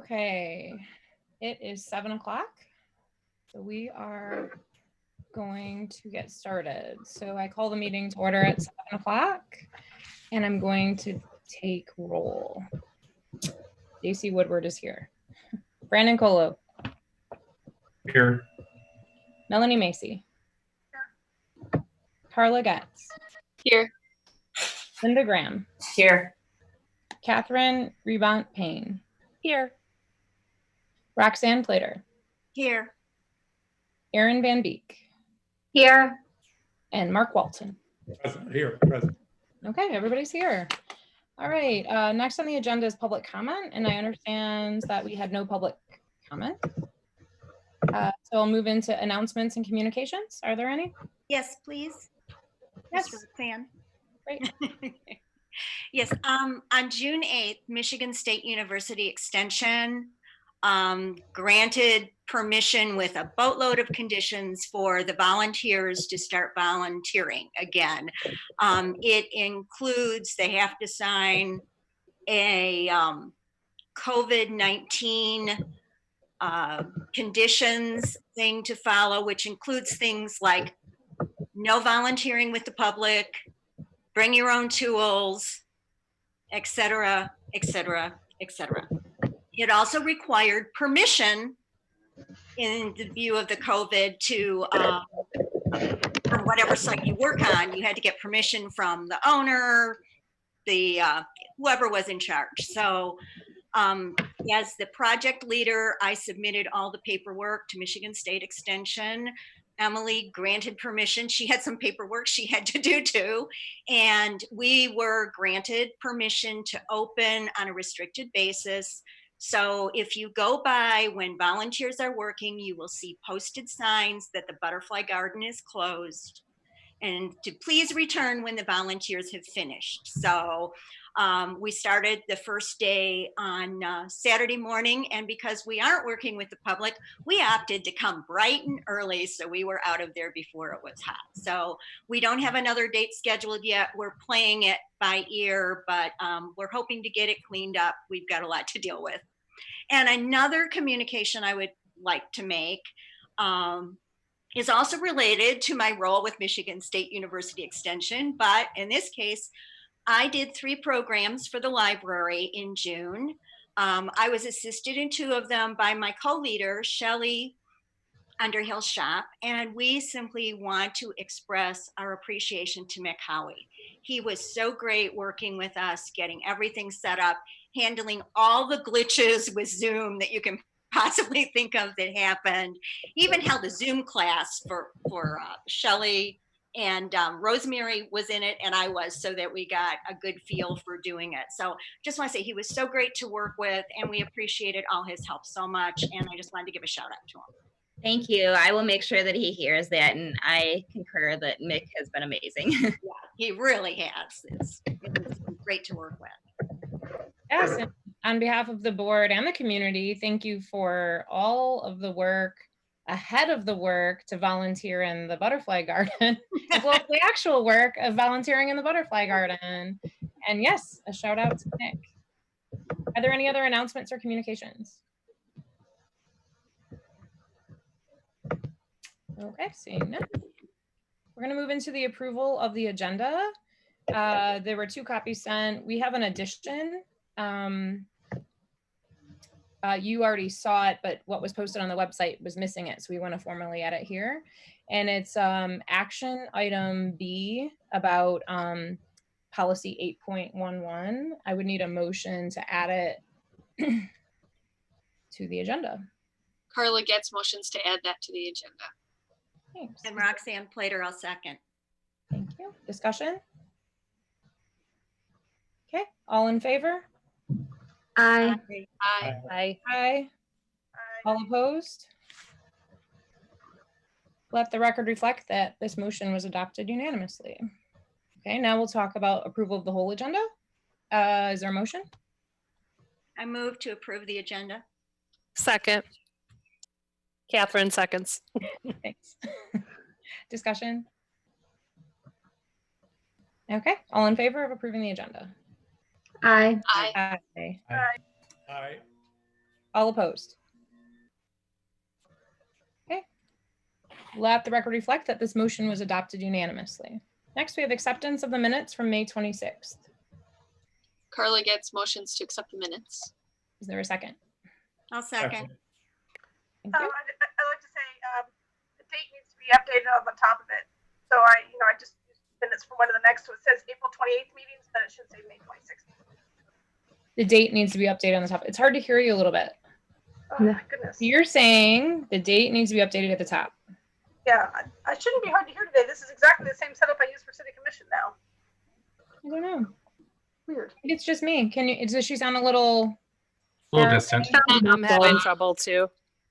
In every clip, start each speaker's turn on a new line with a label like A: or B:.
A: Okay, it is 7 o'clock. So we are going to get started. So I call the meeting to order at 7 o'clock and I'm going to take roll. Stacy Woodward is here. Brandon Colo.
B: Here.
A: Melanie Macy. Here. Carla Getz.
C: Here.
A: Linda Graham.
C: Here.
A: Catherine Rebont Payne.
C: Here.
A: Roxanne Plater.
C: Here.
A: Erin Van Beek.
C: Here.
A: And Mark Walton.
B: Present. Here. Present.
A: Okay, everybody's here. All right, next on the agenda is public comment, and I understand that we had no public comment. So I'll move into announcements and communications. Are there any?
D: Yes, please.
A: Yes.
D: Fan.
A: Great.
D: Yes, on June 8th, Michigan State University Extension granted permission with a boatload of conditions for the volunteers to start volunteering again. It includes, they have to sign a COVID-19 conditions thing to follow, which includes things like no volunteering with the public, bring your own tools, etc., etc., etc. It also required permission in the view of the COVID to, from whatever site you work on, you had to get permission from the owner, the whoever was in charge. So as the project leader, I submitted all the paperwork to Michigan State Extension. Emily granted permission. She had some paperwork she had to do too. And we were granted permission to open on a restricted basis. So if you go by when volunteers are working, you will see posted signs that the butterfly garden is closed and to please return when the volunteers have finished. So we started the first day on Saturday morning, and because we aren't working with the public, we opted to come bright and early so we were out of there before it was hot. So we don't have another date scheduled yet. We're playing it by ear, but we're hoping to get it cleaned up. We've got a lot to deal with. And another communication I would like to make is also related to my role with Michigan State University Extension, but in this case, I did 3 programs for the library in June. I was assisted in 2 of them by my co-leader, Shelley Underhill Shop, and we simply want to express our appreciation to Mick Howie. He was so great working with us, getting everything set up, handling all the glitches with Zoom that you can possibly think of that happened. Even held a Zoom class for Shelley, and Rosemary was in it and I was, so that we got a good feel for doing it. So just want to say he was so great to work with and we appreciated all his help so much, and I just wanted to give a shout out to him.
E: Thank you. I will make sure that he hears that, and I concur that Mick has been amazing.
D: Yeah, he really has. It's great to work with.
A: Yes, and on behalf of the board and the community, thank you for all of the work ahead of the work to volunteer in the butterfly garden, as well as the actual work of volunteering in the butterfly garden. And yes, a shout out to Nick. Are there any other announcements or communications? Okay, seeing none. We're going to move into the approval of the agenda. There were 2 copies sent. We have an addition. You already saw it, but what was posted on the website was missing it. So we want to formally add it here. And it's action item B about policy 8.11. I would need a motion to add it to the agenda.
C: Carla Getz motions to add that to the agenda.
A: Thanks.
D: And Roxanne Plater, I'll second.
A: Thank you. Discussion? Okay, all in favor?
E: Aye.
C: Aye.
A: Aye. Aye. All opposed? Let the record reflect that this motion was adopted unanimously. Okay, now we'll talk about approval of the whole agenda. Is there a motion?
D: I move to approve the agenda.
F: Second. Catherine seconds.
A: Thanks. Discussion? Okay, all in favor of approving the agenda?
E: Aye.
C: Aye.
A: Aye.
B: Aye.
A: All opposed? Okay. Let the record reflect that this motion was adopted unanimously. Next, we have acceptance of the minutes from May 26th.
C: Carla Getz motions to accept the minutes.
A: Is there a second?
D: I'll second.
A: Thank
G: I'd
A: you.
G: like to say the date needs to be updated on the top of it. So I just used minutes from one to the next. So it says April 28th meetings, but it should say May 26th.
A: The date needs to be updated on the top. It's hard to hear you a little bit.
G: Oh my goodness.
A: You're saying the date needs to be updated at the top.
G: Yeah, I shouldn't be hard to hear today. This is exactly the same setup I use for city commission now.
A: I don't know.
G: Weird.
A: It's just me. Does she sound a little
B: distant.
F: I'm having trouble too.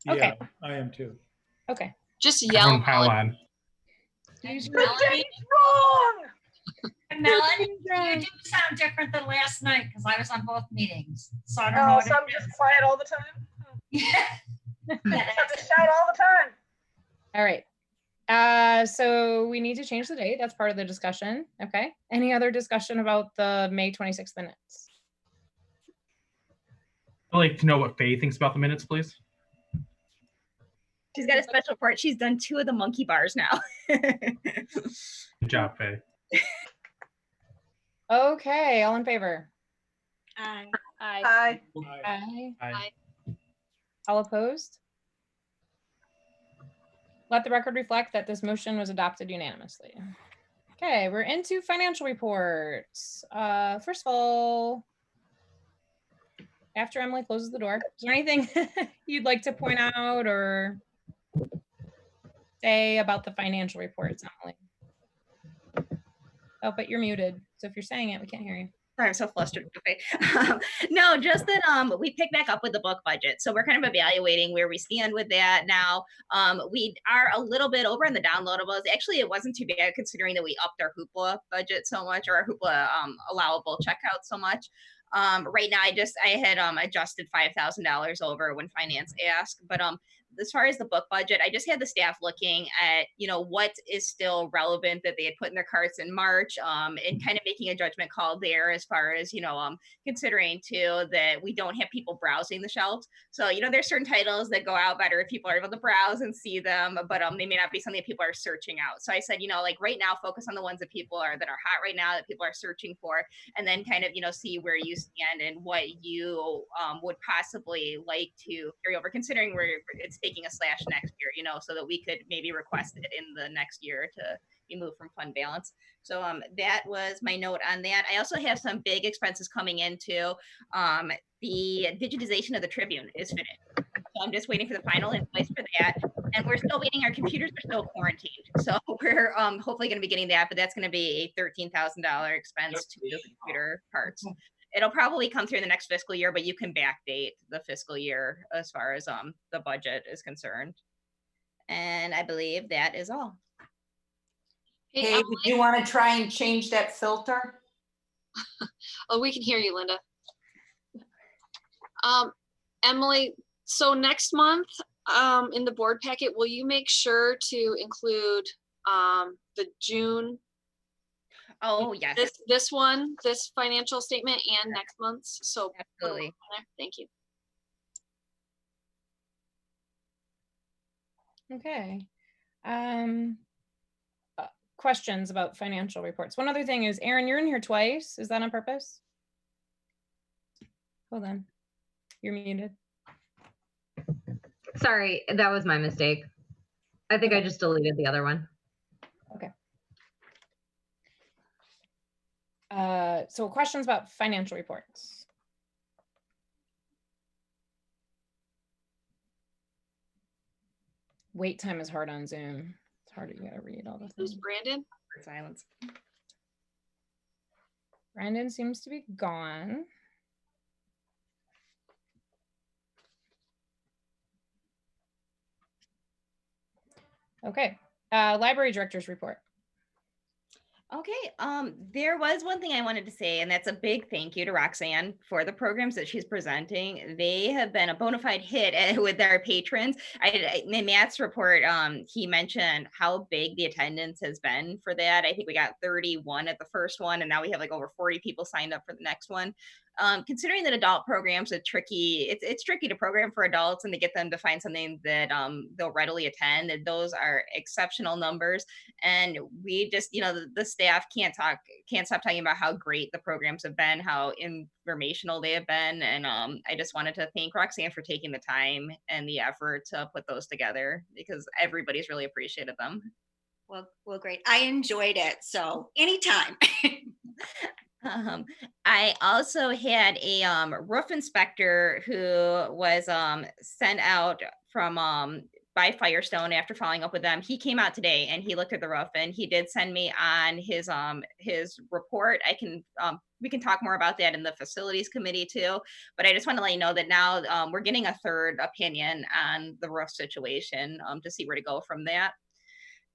A: Okay.
B: Yeah, I am too.
A: Okay.
C: Just yell.
B: Everyone pile on.
A: Use
G: The
A: your-
G: date's wrong.
H: Melanie, you do sound different than last night because I was on both meetings. So I don't know
G: Oh,
H: what
G: so I'm just quiet all the time.
H: Yeah.
G: I have to shout all the time.
A: All right. So we need to change the date. That's part of the discussion. Okay. Any other discussion about the May 26th minutes?
B: I'd like to know what Faye thinks about the minutes, please.
E: She's got a special report. She's done 2 of the monkey bars now.
B: Good job, Faye.
A: Okay. All in favor?
D: Aye.
G: Hi.
A: Aye.
B: Aye.
A: All opposed? Let the record reflect that this motion was adopted unanimously. Okay, we're into financial reports. First of all, after Emily closes the door, is there anything you'd like to point out or say about the financial reports, Emily? Oh, but you're muted. So if you're saying it, we can't hear you.
E: Sorry, I'm so flustered. Okay. No, just that we picked back up with the book budget. So we're kind of evaluating where we stand with that now. We are a little bit over in the downloadables. Actually, it wasn't too bad considering that we upped our Hoopla budget so much, or our Hoopla allowable checkout so much. Right now, I had adjusted $5,000 over when finance asked, but as far as the book budget, I just had the staff looking at, what is still relevant that they had put in their carts in March, and kind of making a judgment call there as far as, considering too that we don't have people browsing the shelves. So, there's certain titles that go out better if people are able to browse and see them, but they may not be something that people are searching out. So I said, like right now, focus on the ones that that are hot right now that people are searching for, and then kind of, see where you stand and what you would possibly like to carry over, considering where it's taking a slash next year, so that we could maybe request it in the next year to be moved from fund balance. So that was my note on that. I also have some big expenses coming into the digitization of the Tribune is finished. So I'm just waiting for the final invoice for that. And we're still waiting. Our computers are still quarantined. So we're hopefully going to be getting that, but that's going to be a $13,000 expense to the computer parts. It'll probably come through in the next fiscal year, but you can backdate the fiscal year as far as the budget is concerned. And I believe that is all.
C: Hey,
I: Hey,
C: Emily.
I: would you want to try and change that filter?
C: Oh, we can hear you, Linda. Emily, so next month in the board packet, will you make sure to include the June?
E: Oh, yes.
C: This financial statement and next month's. So
E: Absolutely.
C: Thank you.
A: Okay. Questions about financial reports. One other thing is, Aaron, you're in here twice. Is that on purpose? Hold on. You're muted.
J: Sorry, that was my mistake. I think I just deleted the other one.
A: Okay. So questions about financial reports. Wait time is hard on Zoom. It's harder. You gotta read all the
C: Who's
A: things.
C: Brandon?
E: Silence.
A: Brandon seems to be gone. Okay. Library director's report.
E: Okay, there was one thing I wanted to say, and that's a big thank you to Roxanne for the programs that she's presenting. They have been a bona fide hit with our patrons. In Matt's report, he mentioned how big the attendance has been for that. I think we got 31 at the first one, and now we have like over 40 people signed up for the next one. considering that adult programs are tricky, it's tricky to program for adults and to get them to find something that they'll readily attend. And those are exceptional numbers. And we just, the staff can't stop talking about how great the programs have been, how informational they have been. And I just wanted to thank Roxanne for taking the time and the effort to put those together, because everybody's really appreciated them.
D: Well, great. I enjoyed it. So anytime.
E: I also had a roof inspector who was sent out from by Firestone after following up with them. He came out today and he looked at the roof, and he did send me on his report. We can talk more about that in the facilities committee too, but I just want to let you know that now we're getting a third opinion on the roof situation to see where to go from that.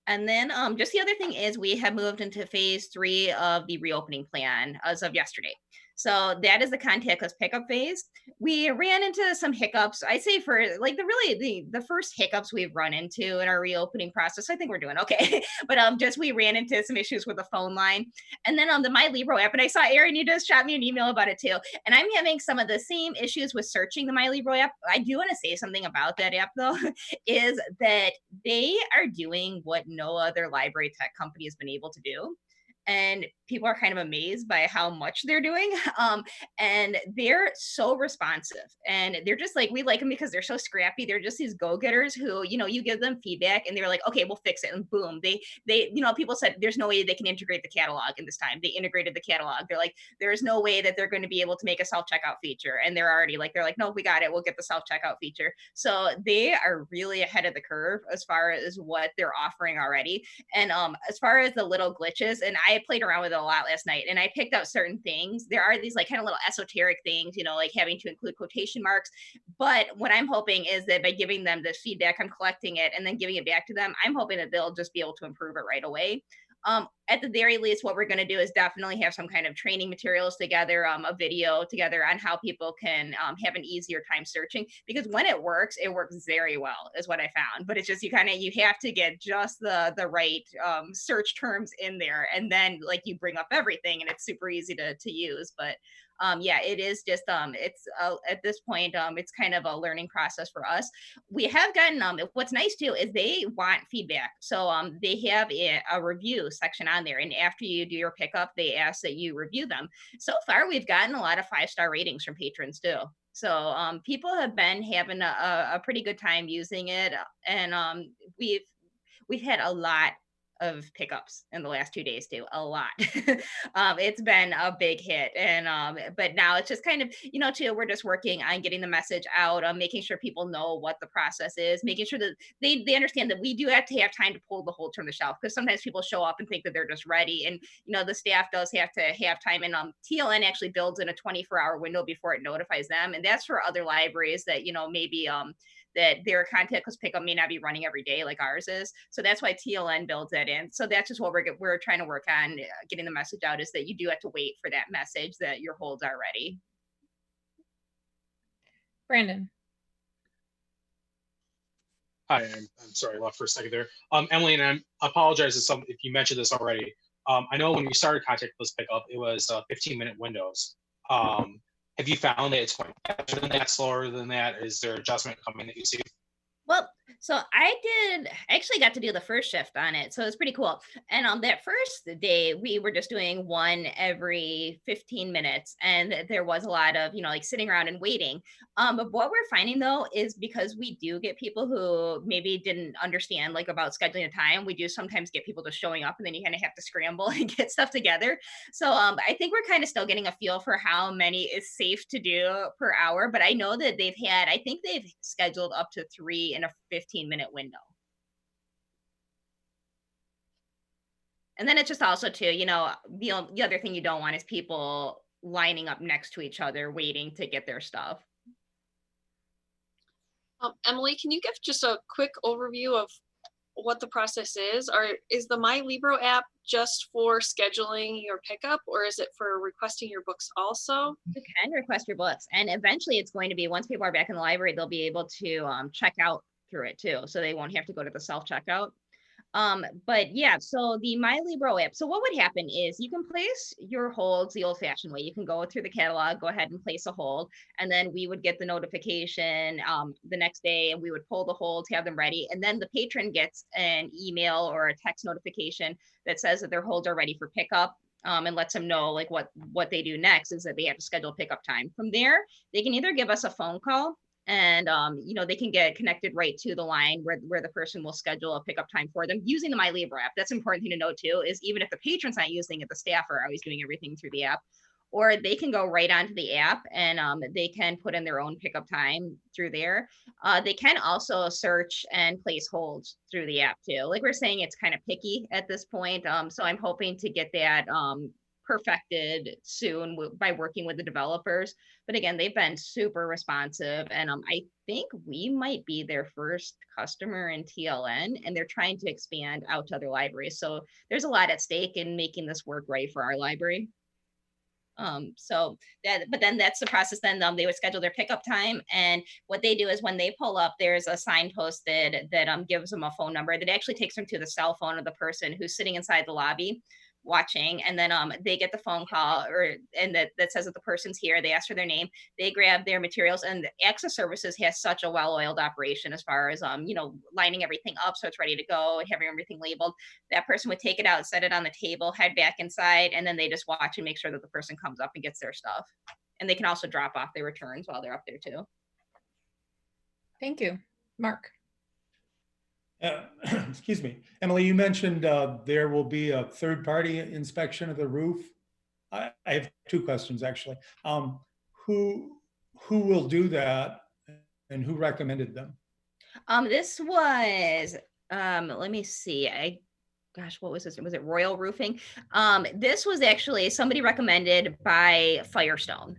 E: And then just the other thing is we have moved into phase 3 of the reopening plan as of yesterday. So that is the contactless pickup phase. We ran into some hiccups. I say for like the first hiccups we've run into in our reopening process. I think we're doing okay, but just we ran into some issues with the phone line, and then on the My Libro app. And I saw Erin, you just shot me an email about it too. And I'm having some of the same issues with searching the My Libro app. I do want to say something about that app though, is that they are doing what no other library tech company has been able to do. And people are kind of amazed by how much they're doing. And they're so responsive, and they're just like, we like them because they're so scrappy. They're just these go-getters who, you give them feedback and they're like, okay, we'll fix it. And boom, they, people said there's no way they can integrate the catalog in this time. They integrated the catalog. They're like, there's no way that they're going to be able to make a self-checkout feature. And they're like, no, we got it. We'll get the self-checkout feature. So they are really ahead of the curve as far as what they're offering already. And as far as the little glitches, and I played around with it a lot last night, and I picked out certain things. There are these like kind of little esoteric things, like having to include quotation marks. But what I'm hoping is that by giving them the feedback, I'm collecting it and then giving it back to them. I'm hoping that they'll just be able to improve it right away. At the very least, what we're going to do is definitely have some kind of training materials together, a video together on how people can have an easier time searching, because when it works very well is what I found. But it's just, you have to get just the right search terms in there, and then like you bring up everything and it's super easy to use. But yeah, it is just it's at this point it's kind of a learning process for us. We have gotten what's nice too is they want feedback, so they have a review section on there, and after you do your pickup, they ask that you review them. So far, we've gotten a lot of 5-star ratings from patrons too. So people have been having a pretty good time using it, and we've had a lot of pickups in the last 2 days too, a lot. It's been a big hit, and but now it's just kind of, too, we're just working on getting the message out, making sure people know what the process is, making sure that they understand that we do have to have time to pull the holds from the shelf, because sometimes people show up and think that they're just ready, and the staff does have to have time. And TLN actually builds in a 24-hour window before it notifies them, and that's for other libraries that maybe that their contactless pickup may not be running every day like ours is. So that's why TLN builds that in. So that's just what we're trying to work on, getting the message out, is that you do have to wait for that message that your holds are ready.
A: Brandon.
K: Hi, I'm sorry, I left for a second there. Emily, and I apologize if you mentioned this already. I know when we started contactless pickup, it was 15-minute windows. Have you found that it's going faster than that, slower than that? Is there adjustment coming that you see?
E: Well, so I actually got to do the first shift on it, so it's pretty cool. And on that first day, we were just doing one every 15 minutes, and there was a lot of, like sitting around and waiting. But what we're finding though is, because we do get people who maybe didn't understand like about scheduling a time, we do sometimes get people just showing up, and then you kind of have to scramble and get stuff together. So I think we're kind of still getting a feel for how many is safe to do per hour. But I know that I think they've scheduled up to 3 in a 15-minute window. And then it's just also too, the other thing you don't want is people lining up next to each other waiting to get their stuff.
C: Emily, can you give just a quick overview of what the process is? Or is the My Libro app just for scheduling your pickup, or is it for requesting your books also?
E: You can request your books, and eventually it's going to be, once people are back in the library, they'll be able to check out through it too, so they won't have to go to the self-checkout. But yeah, so the My Libro app. So what would happen is you can place your holds the old-fashioned way. You can go through the catalog, go ahead and place a hold, and then we would get the notification the next day, and we would pull the holds, have them ready, and then the patron gets an email or a text notification that says that their holds are ready for pickup. And lets them know like what they do next is that they have to schedule pickup time. From there, they can either give us a phone call, and they can get connected right to the line where the person will schedule a pickup time for them using the My Libro app. That's an important thing to note too, is even if the patron's not using it, the staff are always doing everything through the app. Or they can go right onto the app and they can put in their own pickup time through there. They can also search and place holds through the app too. Like we're saying, it's kind of picky at this point. So I'm hoping to get that perfected soon by working with the developers. But again, they've been super responsive, and I think we might be their first customer in TLN, and they're trying to expand out to other libraries. So there's a lot at stake in making this work right for our library. But then that's the process. Then they would schedule their pickup time, and what they do is when they pull up, there's a sign posted that gives them a phone number that actually takes them to the cell phone of the person who's sitting inside the lobby watching, and then they get the phone call and that says that the person's here. They ask for their name, they grab their materials, and Access Services has such a well-oiled operation as far as lining everything up so it's ready to go and having everything labeled. That person would take it out, set it on the table, head back inside, and then they just watch and make sure that the person comes up and gets their stuff. And they can also drop off their returns while they're up there too.
A: Thank you. Mark.
L: Excuse me, Emily, you mentioned there will be a third-party inspection of the roof. I have two questions actually. Who will do that, and who recommended them?
E: This was let me see. Gosh, what was this? Was it Royal Roofing? This was actually somebody recommended by Firestone.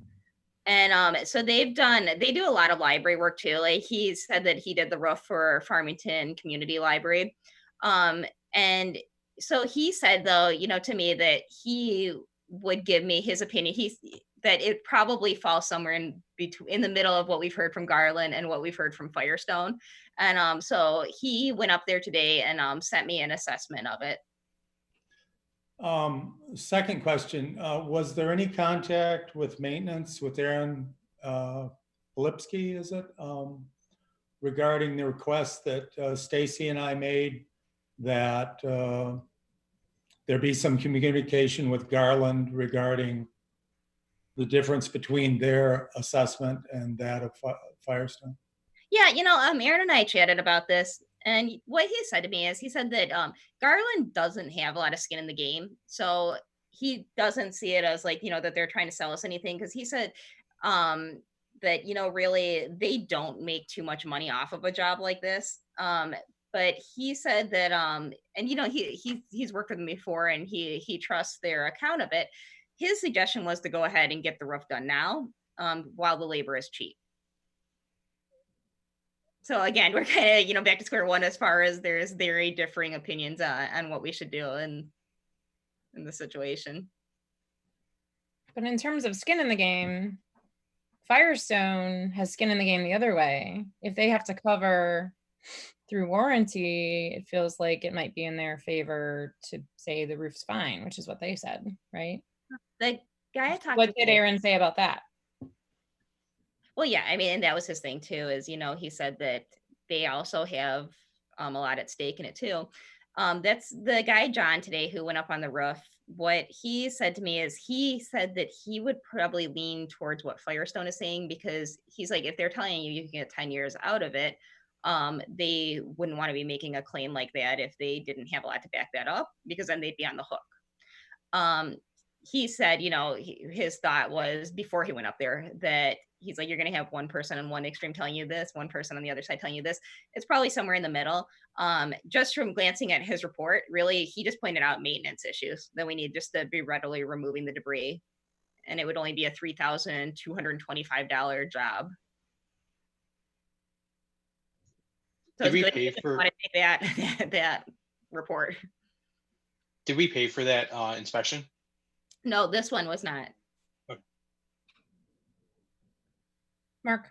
E: And so they do a lot of library work too. Like he said that he did the roof for Farmington Community Library. And so he said though, to me that he would give me his opinion. That it probably falls somewhere in the middle of what we've heard from Garland and what we've heard from Firestone. And so he went up there today and sent me an assessment of it.
L: Second question, was there any contact with maintenance with Aaron Lipsky, is it, regarding the request that Stacy and I made that there be some communication with Garland regarding the difference between their assessment and that of Firestone?
E: Yeah, Aaron and I chatted about this. And what he said to me is, he said that Garland doesn't have a lot of skin in the game. So he doesn't see it as like, that they're trying to sell us anything. Because he said that, really, they don't make too much money off of a job like this. But he said that, and, he's worked with them before and he trusts their account of it. His suggestion was to go ahead and get the roof done now while the labor is cheap. So again, we're kind of, back to square one as far as there's very differing opinions on what we should do in the situation.
A: But in terms of skin in the game, Firestone has skin in the game the other way. If they have to cover through warranty, it feels like it might be in their favor to say the roof's fine, which is what they said, right?
E: The guy I talked
A: What did Aaron say about that?
E: Well, yeah, I mean, and that was his thing too, is, he said that they also have a lot at stake in it too. That's the guy, John, today, who went up on the roof. What he said to me is he said that he would probably lean towards what Firestone is saying, because he's like, if they're telling you can get 10 years out of it, they wouldn't want to be making a claim like that if they didn't have a lot to back that up, because then they'd be on the hook. He said, his thought was before he went up there that he's like, you're going to have one person on one extreme telling you this, one person on the other side telling you this. It's probably somewhere in the middle. Just from glancing at his report, really, he just pointed out maintenance issues that we need just to be readily removing the debris. And it would only be a $3,225 job. So
K: did we pay for
E: that report?
K: Did we pay for that inspection?
E: No, this one was not.
A: Mark.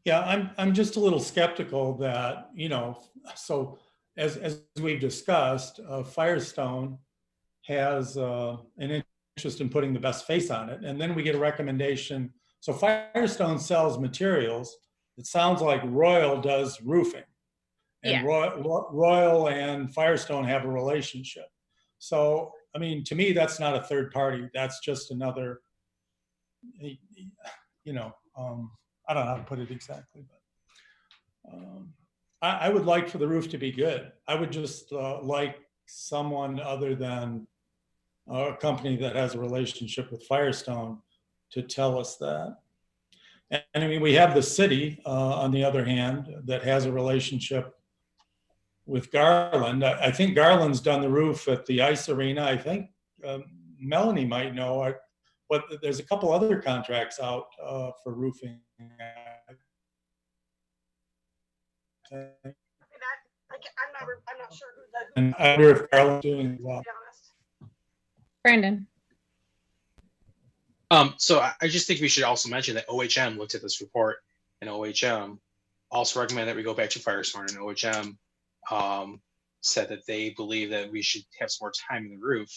L: Yeah, I'm just a little skeptical that, so as we've discussed, Firestone has an interest in putting the best face on it. And then we get a recommendation. So Firestone sells materials. It sounds like Royal does roofing. And Royal and Firestone have a relationship. So, I mean, to me, that's not a third party. That's just another, you know, I don't know how to put it exactly, but I would like for the roof to be good. I would just like someone other than a company that has a relationship with Firestone to tell us that. And I mean, we have the city, on the other hand, that has a relationship with Garland. I think Garland's done the roof at the ice arena. I think Melanie might know, but there's a couple other contracts out for roofing.
G: I'm not sure who the.
L: And I wonder if Garland's doing it well.
A: Brandon.
K: So I just think we should also mention that OHM looked at this report, and OHM also recommended that we go back to Firestone, and OHM said that they believe that we should have some more time in the roof.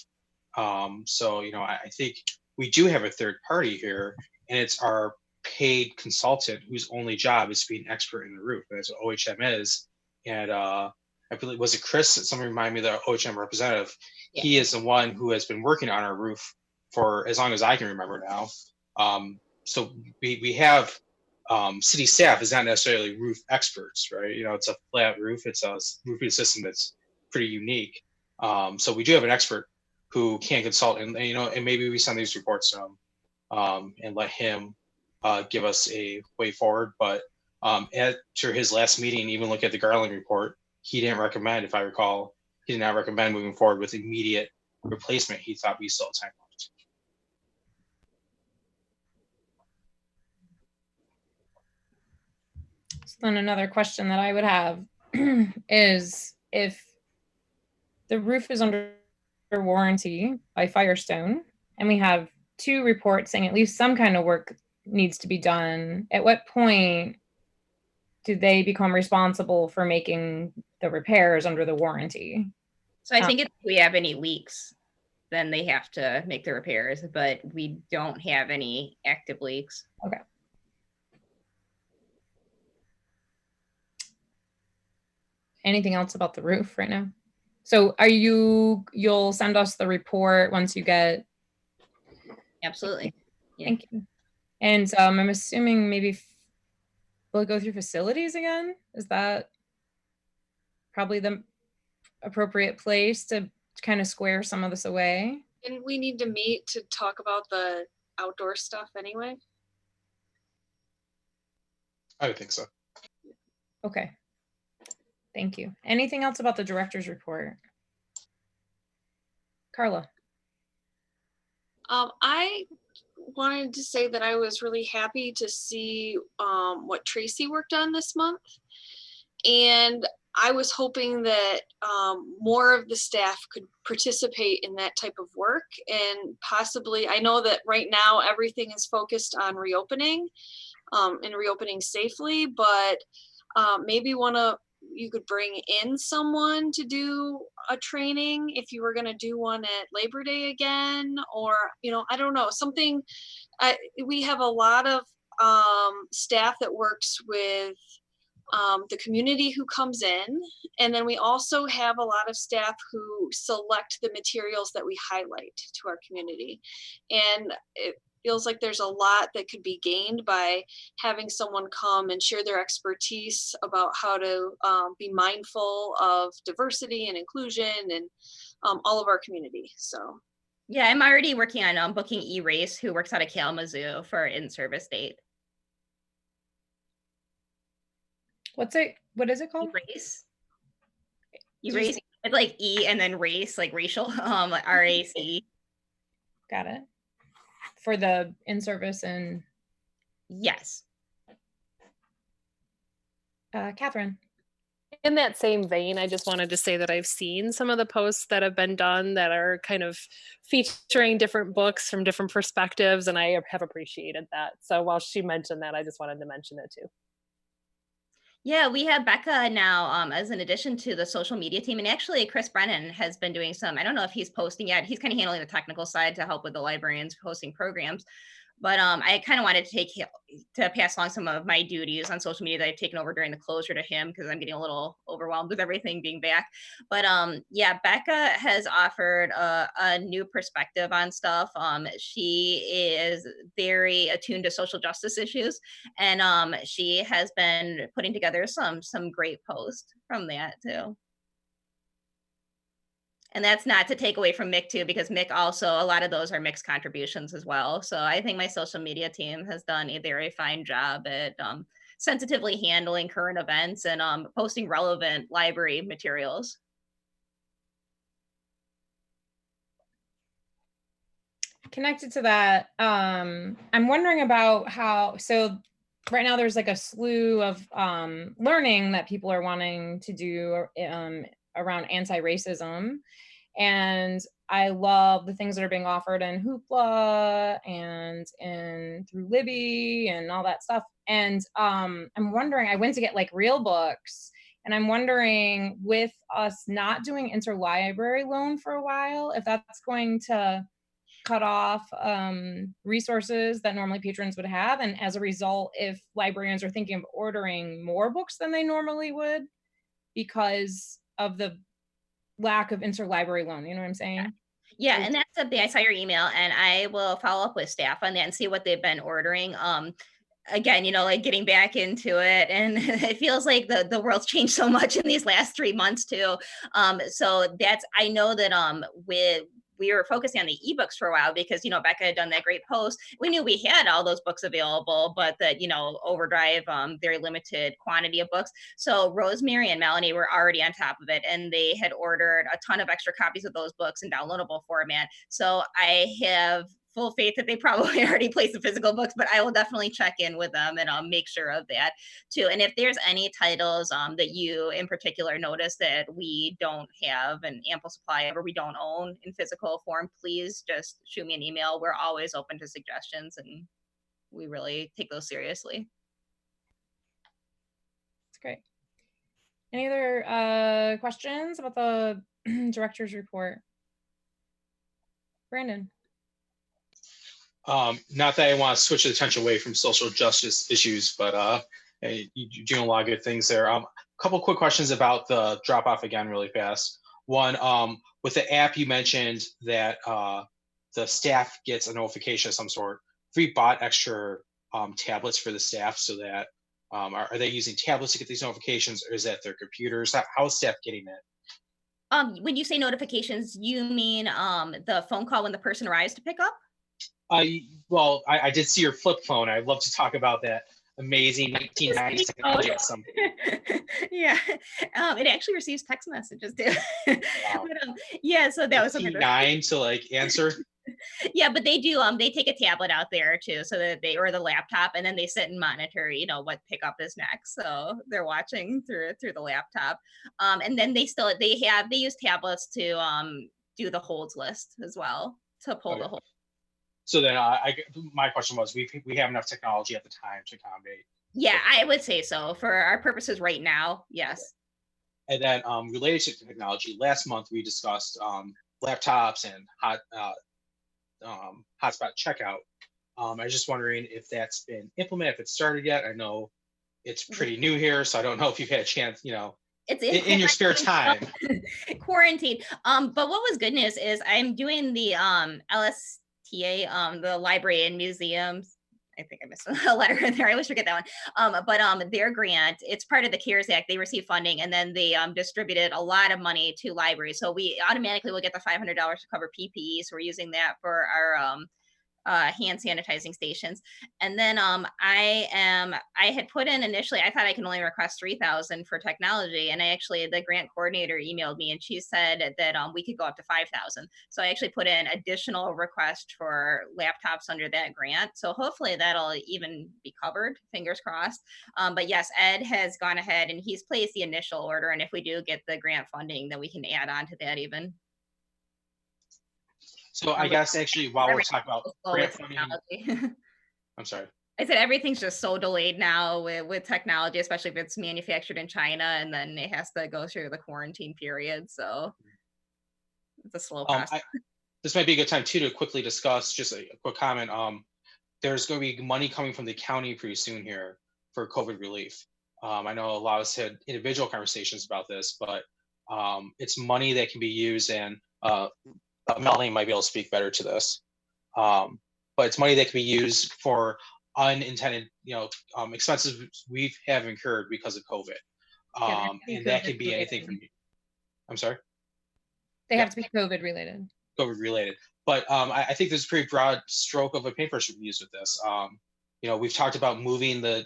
K: So, you know, I think we do have a third party here, and it's our paid consultant whose only job is to be an expert in the roof. That's what OHM is. And I believe, was it Chris? Somebody remind me, the OHM representative. Yeah. He is the one who has been working on our roof for as long as I can remember now. So we have city staff is not necessarily roof experts, right? You know, it's a flat roof. It's a roofing system that's pretty unique. So we do have an expert who can consult, and you know, and maybe we send these reports to him and let him give us a way forward. But after his last meeting, even look at the Garland report, he didn't recommend, if I recall, he did not recommend moving forward with immediate replacement. He thought we still had time left.
A: So then another question that I would have is, if the roof is under warranty by Firestone and we have 2 reports saying at least some kind of work needs to be done, at what point do they become responsible for making the repairs under the warranty?
E: So I think if we have any leaks, then they have to make the repairs, but we don't have any active leaks.
A: Okay. Anything else about the roof right now? So you'll send us the report once you get.
E: Absolutely.
A: Yeah. Thank you. And I'm assuming maybe we'll go through facilities again. Is that probably the appropriate place to kind of square some of this away?
C: And we need to meet to talk about the outdoor stuff anyway.
K: I would think so.
A: Okay. Thank you. Anything else about the director's report? Carla.
C: I wanted to say that I was really happy to see what Tracy worked on this month. And I was hoping that more of the staff could participate in that type of work, and possibly, I know that right now everything is focused on reopening and reopening safely, but maybe you could bring in someone to do a training if you were going to do one at Labor Day again, or, you know, I don't know, something. We have a lot of staff that works with the community who comes in, and then we also have a lot of staff who select the materials that we highlight to our community. And it feels like there's a lot that could be gained by having someone come and share their expertise about how to be mindful of diversity and inclusion and all of our community. So
E: yeah, I'm already working on booking E-Race, who works out of Kalamazoo, for in-service date.
A: What is it called?
E: E-Race. E-Race. It's like E and then race, like racial, RAC.
A: Got it. For the in-service and.
E: Yes.
A: Catherine.
F: In that same vein, I just wanted to say that I've seen some of the posts that have been done that are kind of featuring different books from different perspectives, and I have appreciated that. So while she mentioned that, I just wanted to mention it too.
E: Yeah, we have Becca now as an addition to the social media team. And actually, Chris Brennan has been doing some, I don't know if he's posting yet. He's kind of handling the technical side to help with the librarians hosting programs. But I kind of wanted to pass along some of my duties on social media that I've taken over during the closure to him because I'm getting a little overwhelmed with everything being back. But yeah, Becca has offered a new perspective on stuff. She is very attuned to social justice issues, and she has been putting together some great posts from that too. And that's not to take away from Mick too, because Mick also, a lot of those are Mick's contributions as well. So I think my social media team has done a very fine job at sensitively handling current events and posting relevant library materials.
A: Connected to that, I'm wondering about how, so right now there's like a slew of learning that people are wanting to do around anti-racism. And I love the things that are being offered in Hoopla and through Libby and all that stuff. And I'm wondering, I went to get like real books, and I'm wondering, with us not doing interlibrary loan for a while, if that's going to cut off resources that normally patrons would have. And as a result, if librarians are thinking of ordering more books than they normally would because of the lack of interlibrary loan, you know what I'm saying?
E: Yeah, and that's something, I saw your email, and I will follow up with staff on that and see what they've been ordering. Again, you know, like getting back into it, and it feels like the world's changed so much in these last 3 months too. So that's, I know that we were focusing on the ebooks for a while because, you know, Becca had done that great post. We knew we had all those books available, but that, you know, Overdrive, very limited quantity of books. So Rosemary and Melanie were already on top of it, and they had ordered a ton of extra copies of those books in downloadable format. So I have full faith that they probably already placed the physical books, but I will definitely check in with them and make sure of that too. And if there's any titles that you in particular notice that we don't have an ample supply of or we don't own in physical form, please just shoot me an email. We're always open to suggestions, and we really take those seriously.
A: That's great. Any other questions about the director's report? Brandon.
K: Not that I want to switch the attention away from social justice issues, but you're doing a lot of good things there. A couple quick questions about the drop off again, really fast. One, with the app, you mentioned that the staff gets a notification of some sort. Have we bought extra tablets for the staff so that are they using tablets to get these notifications, or is that their computers? How is staff getting it?
E: When you say notifications, you mean the phone call when the person arrives to pick up?
K: Well, I did see your flip phone. I'd love to talk about that amazing 1990s technology at some point.
E: Yeah, it actually receives text messages too.
K: Wow.
E: But, yeah, so that was something.
K: 9 to like answer.
E: Yeah, but they do. They take a tablet out there too, so that or the laptop, and then they sit and monitor, you know, what pickup is next. So they're watching through the laptop, and then they use tablets to do the holds list as well to pull the hold.
K: So then my question was, we have enough technology at the time to accommodate.
E: Yeah, I would say so for our purposes right now. Yes.
K: And then related to technology, last month we discussed laptops and hotspot checkout. I was just wondering if that's been implemented, if it's started yet. I know it's pretty new here, so I don't know if you've had a chance, you know,
E: it's
K: in your spare time.
E: Quarantine. But what was good news is I'm doing the LSTA, the library and museums. I think I missed a letter in there. I always forget that one. But their grant, it's part of the CARES Act. They receive funding, and then they distributed a lot of money to libraries. So we automatically will get the $500 to cover PPE. So we're using that for our hand sanitizing stations. And then I had put in initially, I thought I can only request 3,000 for technology. And the grant coordinator emailed me, and she said that we could go up to 5,000. So I actually put in additional request for laptops under that grant. So hopefully that'll even be covered, fingers crossed. But yes, Ed has gone ahead and he's placed the initial order. And if we do get the grant funding, then we can add on to that even.
K: So I guess actually while we're talking about grant funding, I'm sorry.
E: I said everything's just so delayed now with technology, especially if it's manufactured in China and then it has to go through the quarantine period. So it's a slow process.
K: This might be a good time too to quickly discuss, just a quick comment. There's going to be money coming from the county pretty soon here for COVID relief. I know a lot of us had individual conversations about this, but it's money that can be used, and Melanie might be able to speak better to this. But it's money that can be used for unintended, expenses we have incurred because of COVID. And that could be anything from, I'm sorry?
A: They have to be COVID related.
K: COVID related. But I think there's a pretty broad stroke of a paintbrush we can use with this. We've talked about moving the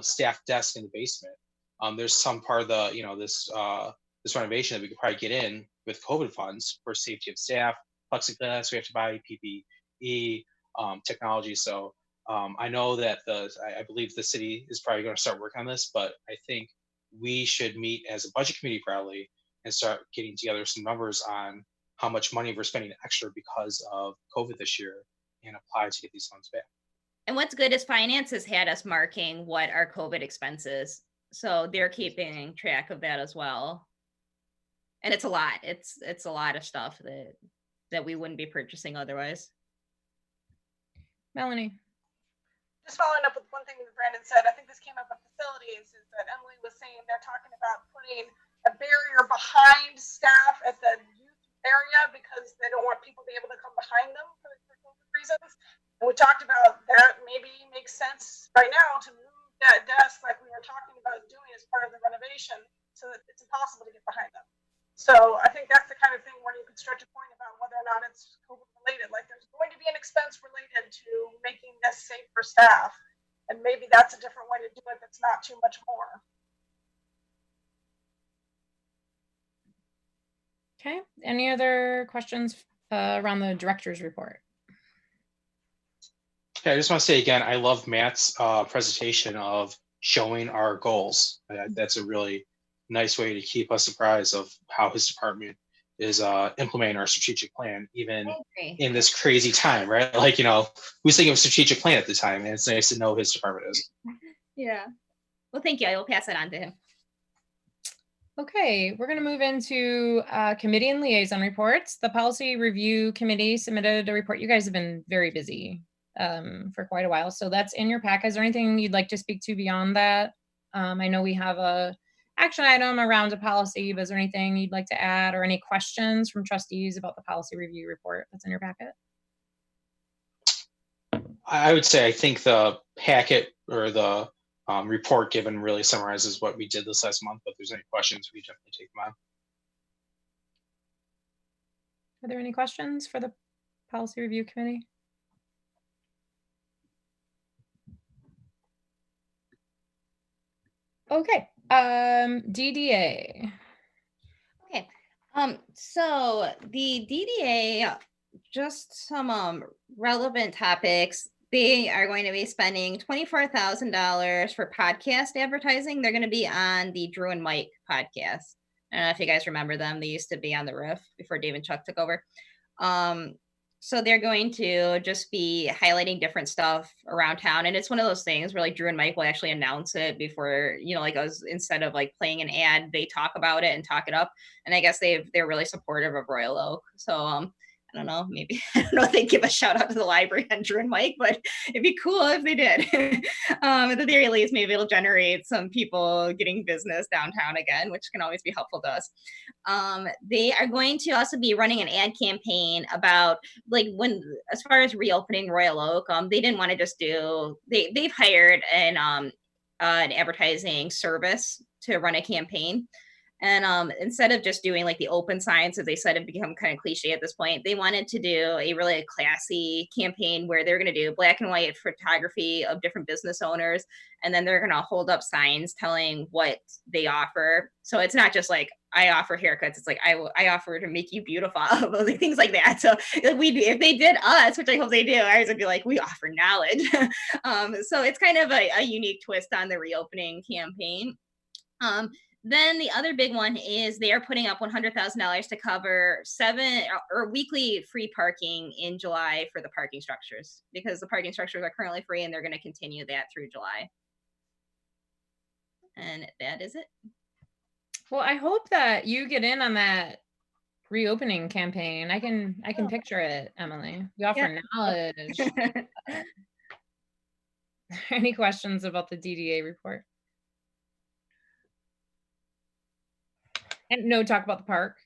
K: staff desk in the basement. There's some part of the, this renovation that we could probably get in with COVID funds for safety of staff, plexiglass, we have to buy PPE, technology. So I know that I believe the city is probably going to start working on this, but I think we should meet as a budget committee probably and start getting together some numbers on how much money we're spending extra because of COVID this year and apply to get these funds back.
E: And what's good is finance has had us marking what our COVID expenses. So they're keeping track of that as well. And it's a lot. It's a lot of stuff that we wouldn't be purchasing otherwise.
A: Melanie.
G: Just following up with one thing that Brandon said, I think this came up at facilities, is that Emily was saying they're talking about putting a barrier behind staff at the youth area because they don't want people to be able to come behind them for COVID reasons. And we talked about that maybe makes sense right now to move that desk like we were talking about doing as part of the renovation so that it's impossible to get behind them. So I think that's the kind of thing where you could stretch a point about whether or not it's COVID related. Like there's going to be an expense related to making this safe for staff. And maybe that's a different way to do it that's not too much more.
A: Okay, any other questions around the director's report?
K: Okay, I just want to say again, I love Matt's presentation of showing our goals. That's a really nice way to keep us apprised of how his department is implementing our strategic plan, even in this crazy time, right? Like, who's thinking of strategic plan at the time? And it's nice to know his department is.
E: Yeah. Well, thank you. I will pass it on to him.
A: Okay, we're going to move into committee and liaison reports. The policy review committee submitted a report. You guys have been very busy for quite a while, so that's in your pack. Is there anything you'd like to speak to beyond that? I know we have a action item around a policy, but is there anything you'd like to add or any questions from trustees about the policy review report that's in your packet?
K: I would say I think the packet or the report given really summarizes what we did this last month, but if there's any questions, we definitely take them on.
A: Are there any questions for the policy review committee? Okay, DDA.
E: Okay, so the DDA, just some relevant topics. They are going to be spending $24,000 for podcast advertising. They're going to be on the Drew and Mike podcast. I don't know if you guys remember them. They used to be on the roof before Dave and Chuck took over. So they're going to just be highlighting different stuff around town. And it's one of those things where like Drew and Mike will actually announce it before, instead of like playing an ad, they talk about it and talk it up. And I guess they're really supportive of Royal Oak. So, I don't know, maybe, I don't know if they give a shout out to the library on Drew and Mike, but it'd be cool if they did. At the very least, maybe it'll generate some people getting business downtown again, which can always be helpful to us. They are going to also be running an ad campaign about as far as reopening Royal Oak, they didn't want to just they've hired an advertising service to run a campaign. And instead of just doing like the open signs, as they said, have become kind of cliche at this point, they wanted to do a really classy campaign where they're going to do black and white photography of different business owners. And then they're going to hold up signs telling what they offer. So it's not just like, I offer haircuts. It's like, I offer to make you beautiful, things like that. So if they did us, which I hope they do, ours would be like, we offer knowledge. So it's kind of a unique twist on the reopening campaign. Then the other big one is they are putting up $100,000 to cover weekly free parking in July for the parking structures, because the parking structures are currently free and they're going to continue that through July. And that is it.
A: Well, I hope that you get in on that reopening campaign. I can picture it, Emily. You offer knowledge. Any questions about the DDA report? And no talk about the park?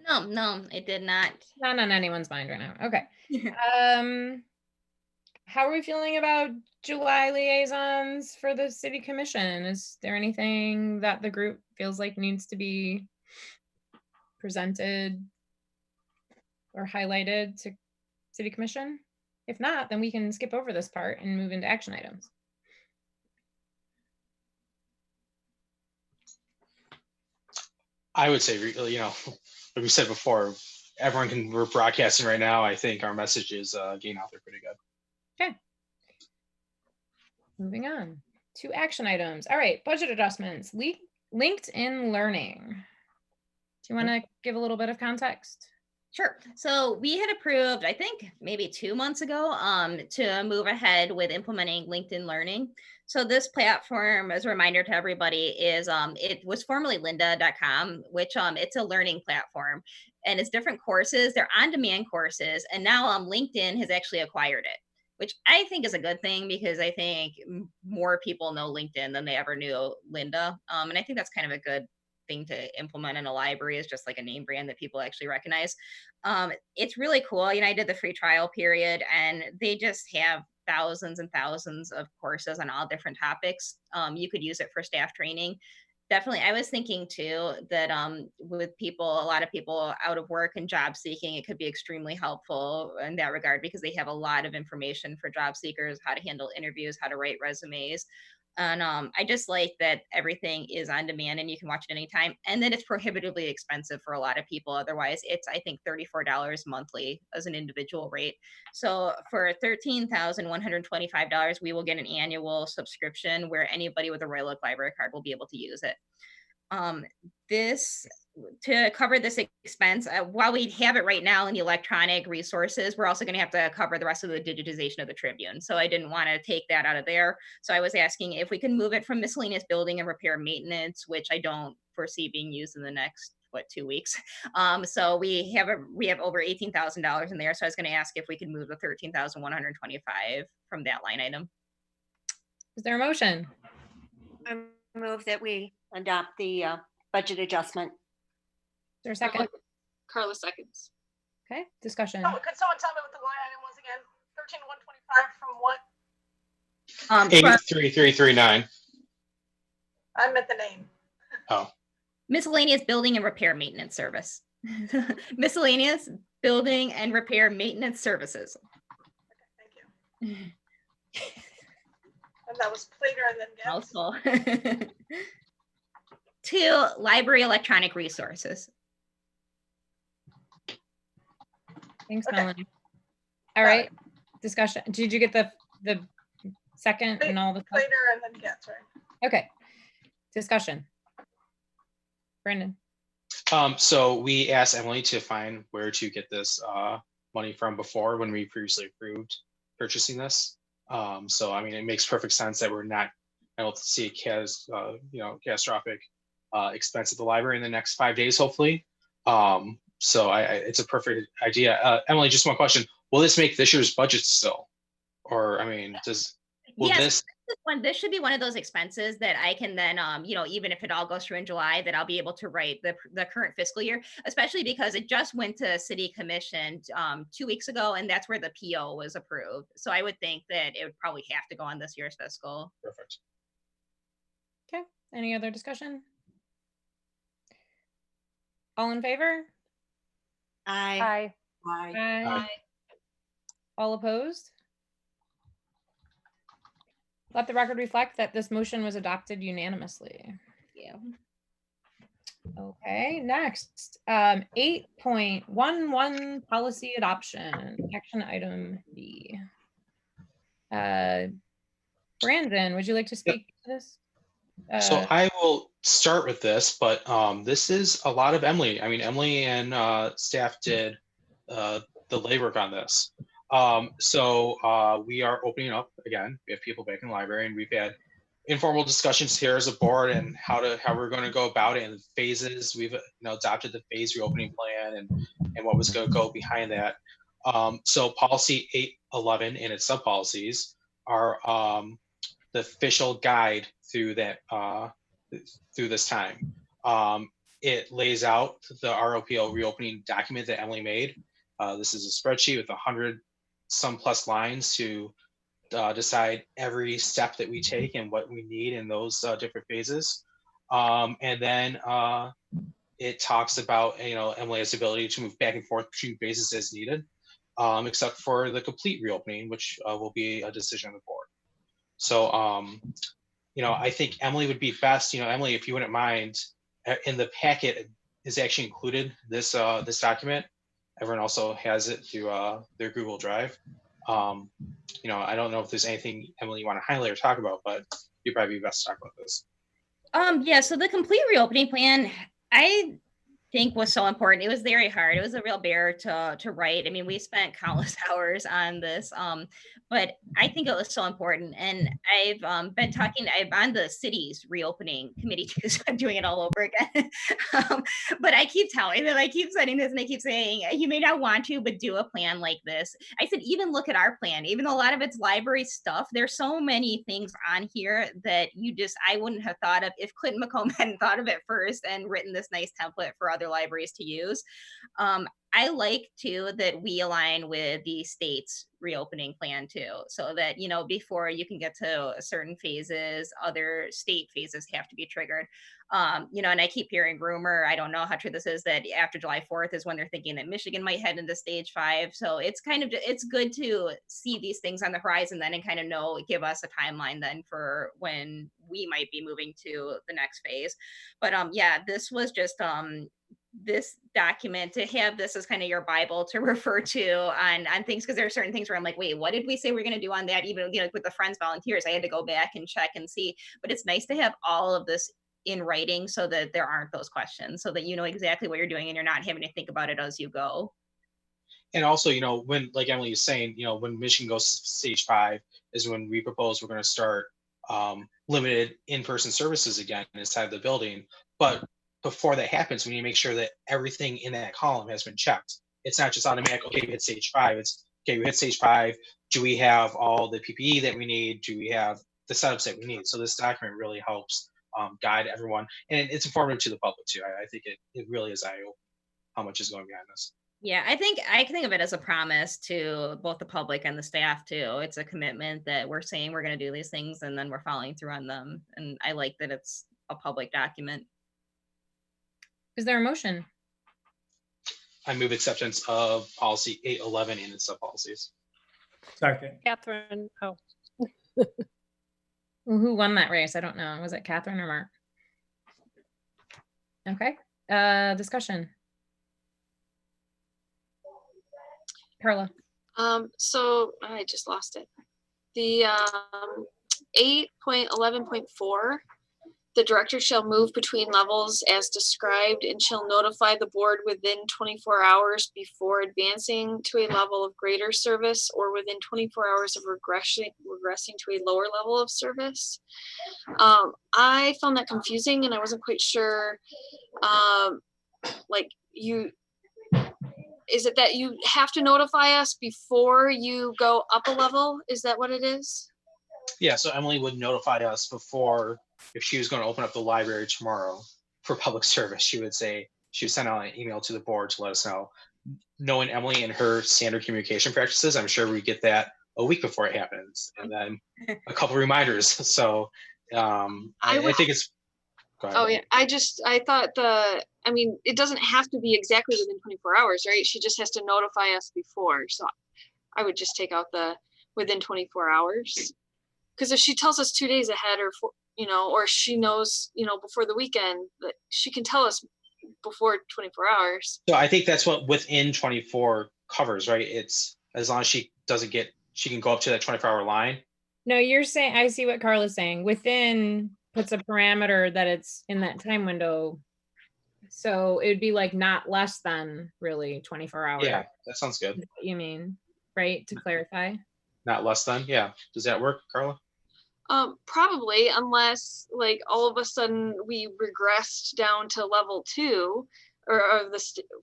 E: No, it did not.
A: Not on anyone's mind right now. Okay. How are we feeling about July liaisons for the city commission? Is there anything that the group feels like needs to be presented or highlighted to city commission? If not, then we can skip over this part and move into action items.
K: I would say, you know, like we said before, we're broadcasting right now. I think our message is getting out there pretty good.
A: Okay. Moving on to action items. All right, budget adjustments. LinkedIn Learning. Do you want to give a little bit of context?
E: Sure. So we had approved, I think maybe 2 months ago, to move ahead with implementing LinkedIn Learning. So this platform, as a reminder to everybody, is it was formerly lynda.com, which it's a learning platform, and it's different courses. They're on-demand courses, and now LinkedIn has actually acquired it, which I think is a good thing, because I think more people know LinkedIn than they ever knew Lynda, and I think that's kind of a good thing to implement in a library, is just like a name brand that people actually recognize. It's really cool. You know, I did the free trial period, and they just have thousands and thousands of courses on all different topics. You could use it for staff training. Definitely, I was thinking too that with a lot of people out of work and job seeking, it could be extremely helpful in that regard, because they have a lot of information for job seekers, how to handle interviews, how to write resumes. And I just like that everything is on demand and you can watch it anytime, and that it's prohibitively expensive for a lot of people. Otherwise, it's, I think, $34 monthly as an individual rate. So for $13,125, we will get an annual subscription where anybody with a Royal Oak Library card will be able to use it. To cover this expense, while we have it right now in the electronic resources, we're also going to have to cover the rest of the digitization of the Tribune. So I didn't want to take that out of there. So I was asking if we can move it from miscellaneous building and repair maintenance, which I don't foresee being used in the next 2 weeks. So we have over $18,000 in there. So I was going to ask if we could move the $13,125 from that line item.
A: Is there a motion?
D: I move that we adopt the budget adjustment.
A: Is there a second?
C: Carla seconds.
A: Okay, discussion.
G: Oh, could someone tell me what the line item was again? 13,125 from what?
K: 83339.
G: I meant the name.
K: Oh.
E: Miscellaneous building and repair maintenance service. Miscellaneous building and repair maintenance services.
G: Okay, thank you. And that was Plater and then Getz.
E: Also. To library electronic resources.
A: Thanks,
G: Okay.
A: Melanie. All right, discussion. Did you get the second and all the stuff?
G: Plater and then Getz, right?
A: Okay, discussion. Brandon.
K: So we asked Emily to find where to get this money from before, when we previously approved purchasing this. So I mean, it makes perfect sense that we're not able to see a catastrophic expense at the library in the next 5 days, hopefully. So it's a perfect idea. Emily, just one question: will this make this year's budget still, or I mean,
E: Yes, this should be one of those expenses that I can then, even if it all goes through in July, that I'll be able to write the current fiscal year, especially because it just went to City Commission 2 weeks ago, and that's where the PO was approved. So I would think that it would probably have to go on this year's fiscal.
K: Perfect.
A: Okay, any other discussion? All in favor?
D: Aye.
A: Aye. All opposed? Let the record reflect that this motion was adopted unanimously.
E: Yeah.
A: Okay, next, 8.11 policy adoption, action item B. Brandon, would you like to speak to this?
K: So I will start with this, but this is a lot of Emily. I mean, Emily and staff did the legwork on this. So we are opening up again. We have people back in the library, and we've had informal discussions here as a board and how we're going to go about it and phases. We've adopted the phase reopening plan and what was going to go behind that. So policy 811 and its sub policies are the official guide through that through this time. It lays out the ROPO reopening document that Emily made. This is a spreadsheet with 100 some plus lines to decide every step that we take and what we need in those different phases. And then it talks about Emily's ability to move back and forth between phases as needed, except for the complete reopening, which will be a decision of the board. So, I think Emily would be best. Emily, if you wouldn't mind, in the packet is actually included this this document. Everyone also has it through their Google Drive. I don't know if there's anything, Emily, you want to highlight or talk about, but you'd probably be best to talk about this.
E: Yeah, so the complete reopening plan, I think was so important. It was very hard. It was a real bear to write. I mean, we spent countless hours on this, but I think it was so important. And I've been talking, I'm on the city's reopening committee too, so I'm doing it all over again. But I keep telling them, I keep sending this and they keep saying, you may not want to, but do a plan like this. I said, even look at our plan, even though a lot of it's library stuff, there's so many things on here that I wouldn't have thought of if Clinton McComb hadn't thought of it first and written this nice template for other libraries to use. I like too that we align with the state's reopening plan too, so that before you can get to certain phases, other state phases have to be triggered. And I keep hearing rumor, I don't know how true this is, that after July 4th is when they're thinking that Michigan might head into stage 5. So it's good to see these things on the horizon then and kind of give us a timeline then for when we might be moving to the next phase. But yeah, this was just this document, to have this as kind of your Bible to refer to on things, because there are certain things where I'm like, wait, what did we say we're going to do on that? Even with the Friends volunteers, I had to go back and check and see. But it's nice to have all of this in writing so that there aren't those questions, so that you know exactly what you're doing and you're not having to think about it as you go.
K: And also, when, like Emily is saying, when Michigan goes to stage 5 is when we propose we're going to start limited in-person services again inside the building. But before that happens, we need to make sure that everything in that column has been checked. It's not just automatic, okay, we hit stage 5. It's, okay, we hit stage 5. Do we have all the PPE that we need? Do we have the setups that we need? So this document really helps guide everyone. And it's informative to the public too. I think it really is eye-opening how much is going behind this.
E: Yeah, I can think of it as a promise to both the public and the staff too. It's a commitment that we're saying we're going to do these things and then we're following through on them. And I like that it's a public document.
A: Is there a motion?
K: I move acceptance of policy 811 and its sub policies.
L: Second.
F: Catherine. Oh.
A: Who won that race? I don't know. Was it Catherine or Mark? Okay. Discussion. Carla.
C: So I just lost it. The 8.11.4, the director shall move between levels as described and shall notify the board within 24 hours before advancing to a level of greater service or within 24 hours of regressing to a lower level of service. I found that confusing and I wasn't quite sure, is it that you have to notify us before you go up a level? Is that what it is?
K: Yeah, so Emily would notify us before, if she was going to open up the library tomorrow for public service, she would send out an email to the board to let us know. Knowing Emily and her standard communication practices, I'm sure we get that a week before it happens, and then a couple reminders. So I think it's.
C: Oh yeah, I thought it doesn't have to be exactly within 24 hours, right? She just has to notify us before. So I would just take out the within 24 hours. Because if she tells us 2 days ahead or she knows, before the weekend, that she can tell us before 24 hours.
K: So I think that's what within 24 covers, right? It's as long as she can go up to that 24-hour line.
A: No, you're saying, I see what Carla's saying. Within puts a parameter that it's in that time window. So it would be like not less than really 24 hours.
K: Yeah, that sounds good.
A: You mean, right? To clarify.
K: Not less than, yeah. Does that work, Carla?
C: Probably, unless like all of a sudden we regressed down to level 2 or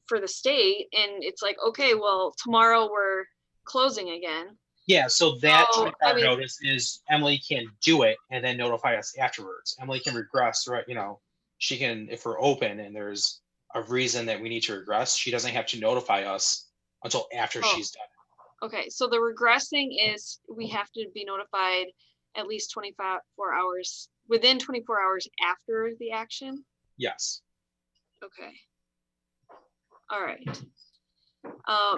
C: for the state, and it's like, okay, well, tomorrow we're closing again.
K: Yeah, so that
C: So,
K: 24-hour notice is Emily can do it and then notify us afterwards. Emily can regress, right? You know, she can, if we're open and there's a reason that we need to regress, she doesn't have to notify us until after she's done.
C: Okay, so the regressing is we have to be notified at least 24 hours, within 24 hours after the action?
K: Yes.
C: Okay. All right.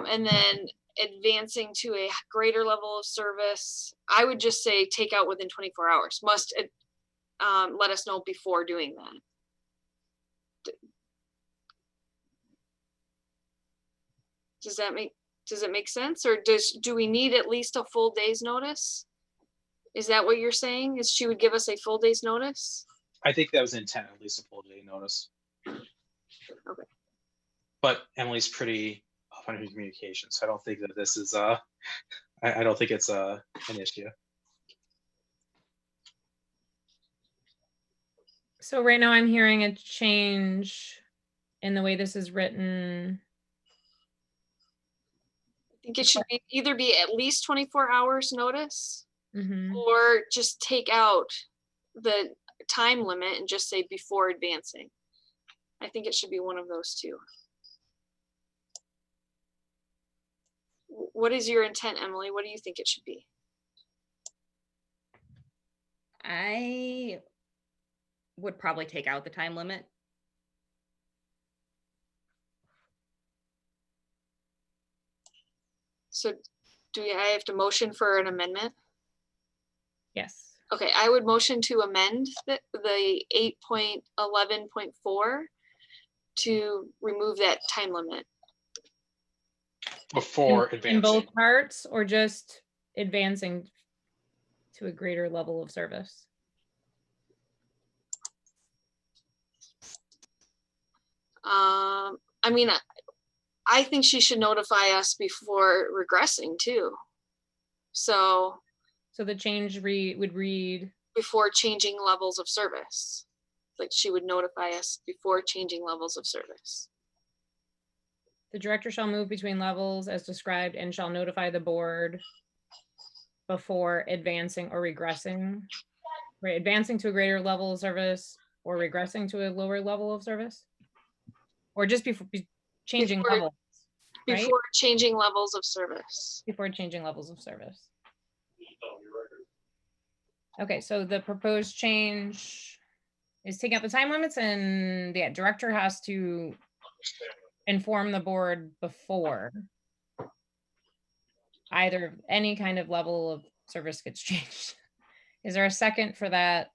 C: And then advancing to a greater level of service, I would just say take out within 24 hours. Must let us know before doing that. Does it make sense, or do we need at least a full day's notice? Is that what you're saying? Is she would give us a full day's notice?
K: I think that was the intent, at least a full day notice.
C: Okay.
K: But Emily's pretty up on her communication, so I don't think that this is I don't think it's an issue.
A: So right now I'm hearing a change in the way this is written.
C: I think it should either be at least 24 hours notice, or just take out the time limit and just say before advancing. I think it should be one of those two. What is your intent, Emily? What do you think it should be?
E: I would probably take out the time limit.
C: So I have to motion for an amendment?
A: Yes.
C: Okay, I would motion to amend the 8.11.4 to remove that time limit.
K: Before advancing.
A: In both parts, or just advancing to a greater level of service?
C: I mean, I think she should notify us before regressing too. So
A: the change would read
C: before changing levels of service. Like she would notify us before changing levels of service.
A: The director shall move between levels as described and shall notify the board before advancing or regressing. Right, advancing to a greater level of service or regressing to a lower level of service? Or just before changing levels? Right?
C: Before changing levels of service.
A: Before changing levels of service. Okay, so the proposed change is taking out the time limits, and the director has to inform the board before either any kind of level of service gets changed. Is there a second for that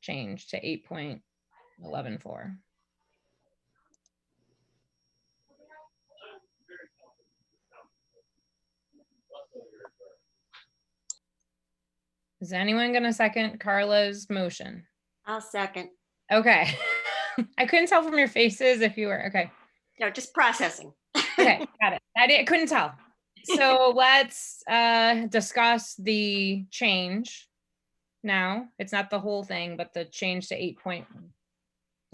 A: change to 8.11.4? Is anyone going to second Carla's motion?
D: I'll second.
A: Okay. I couldn't tell from your faces if you were, okay.
D: No, just processing.
A: Okay, got it. I couldn't tell. So let's discuss the change now. It's not the whole thing, but the change to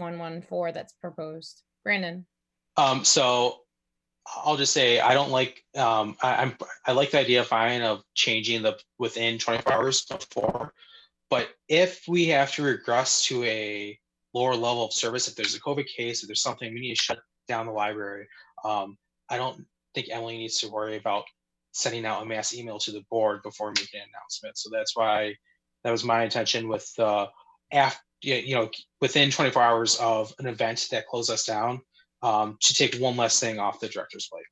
A: 8.114 that's proposed. Brandon.
K: So I'll just say I don't like I like the idea fine of changing the within 24 hours before, but if we have to regress to a lower level of service, if there's a COVID case, if there's something we need to shut down the library, I don't think Emily needs to worry about sending out a mass email to the board before making an announcement. So that's why that was my intention with within 24 hours of an event that closed us down, to take one less thing off the director's plate.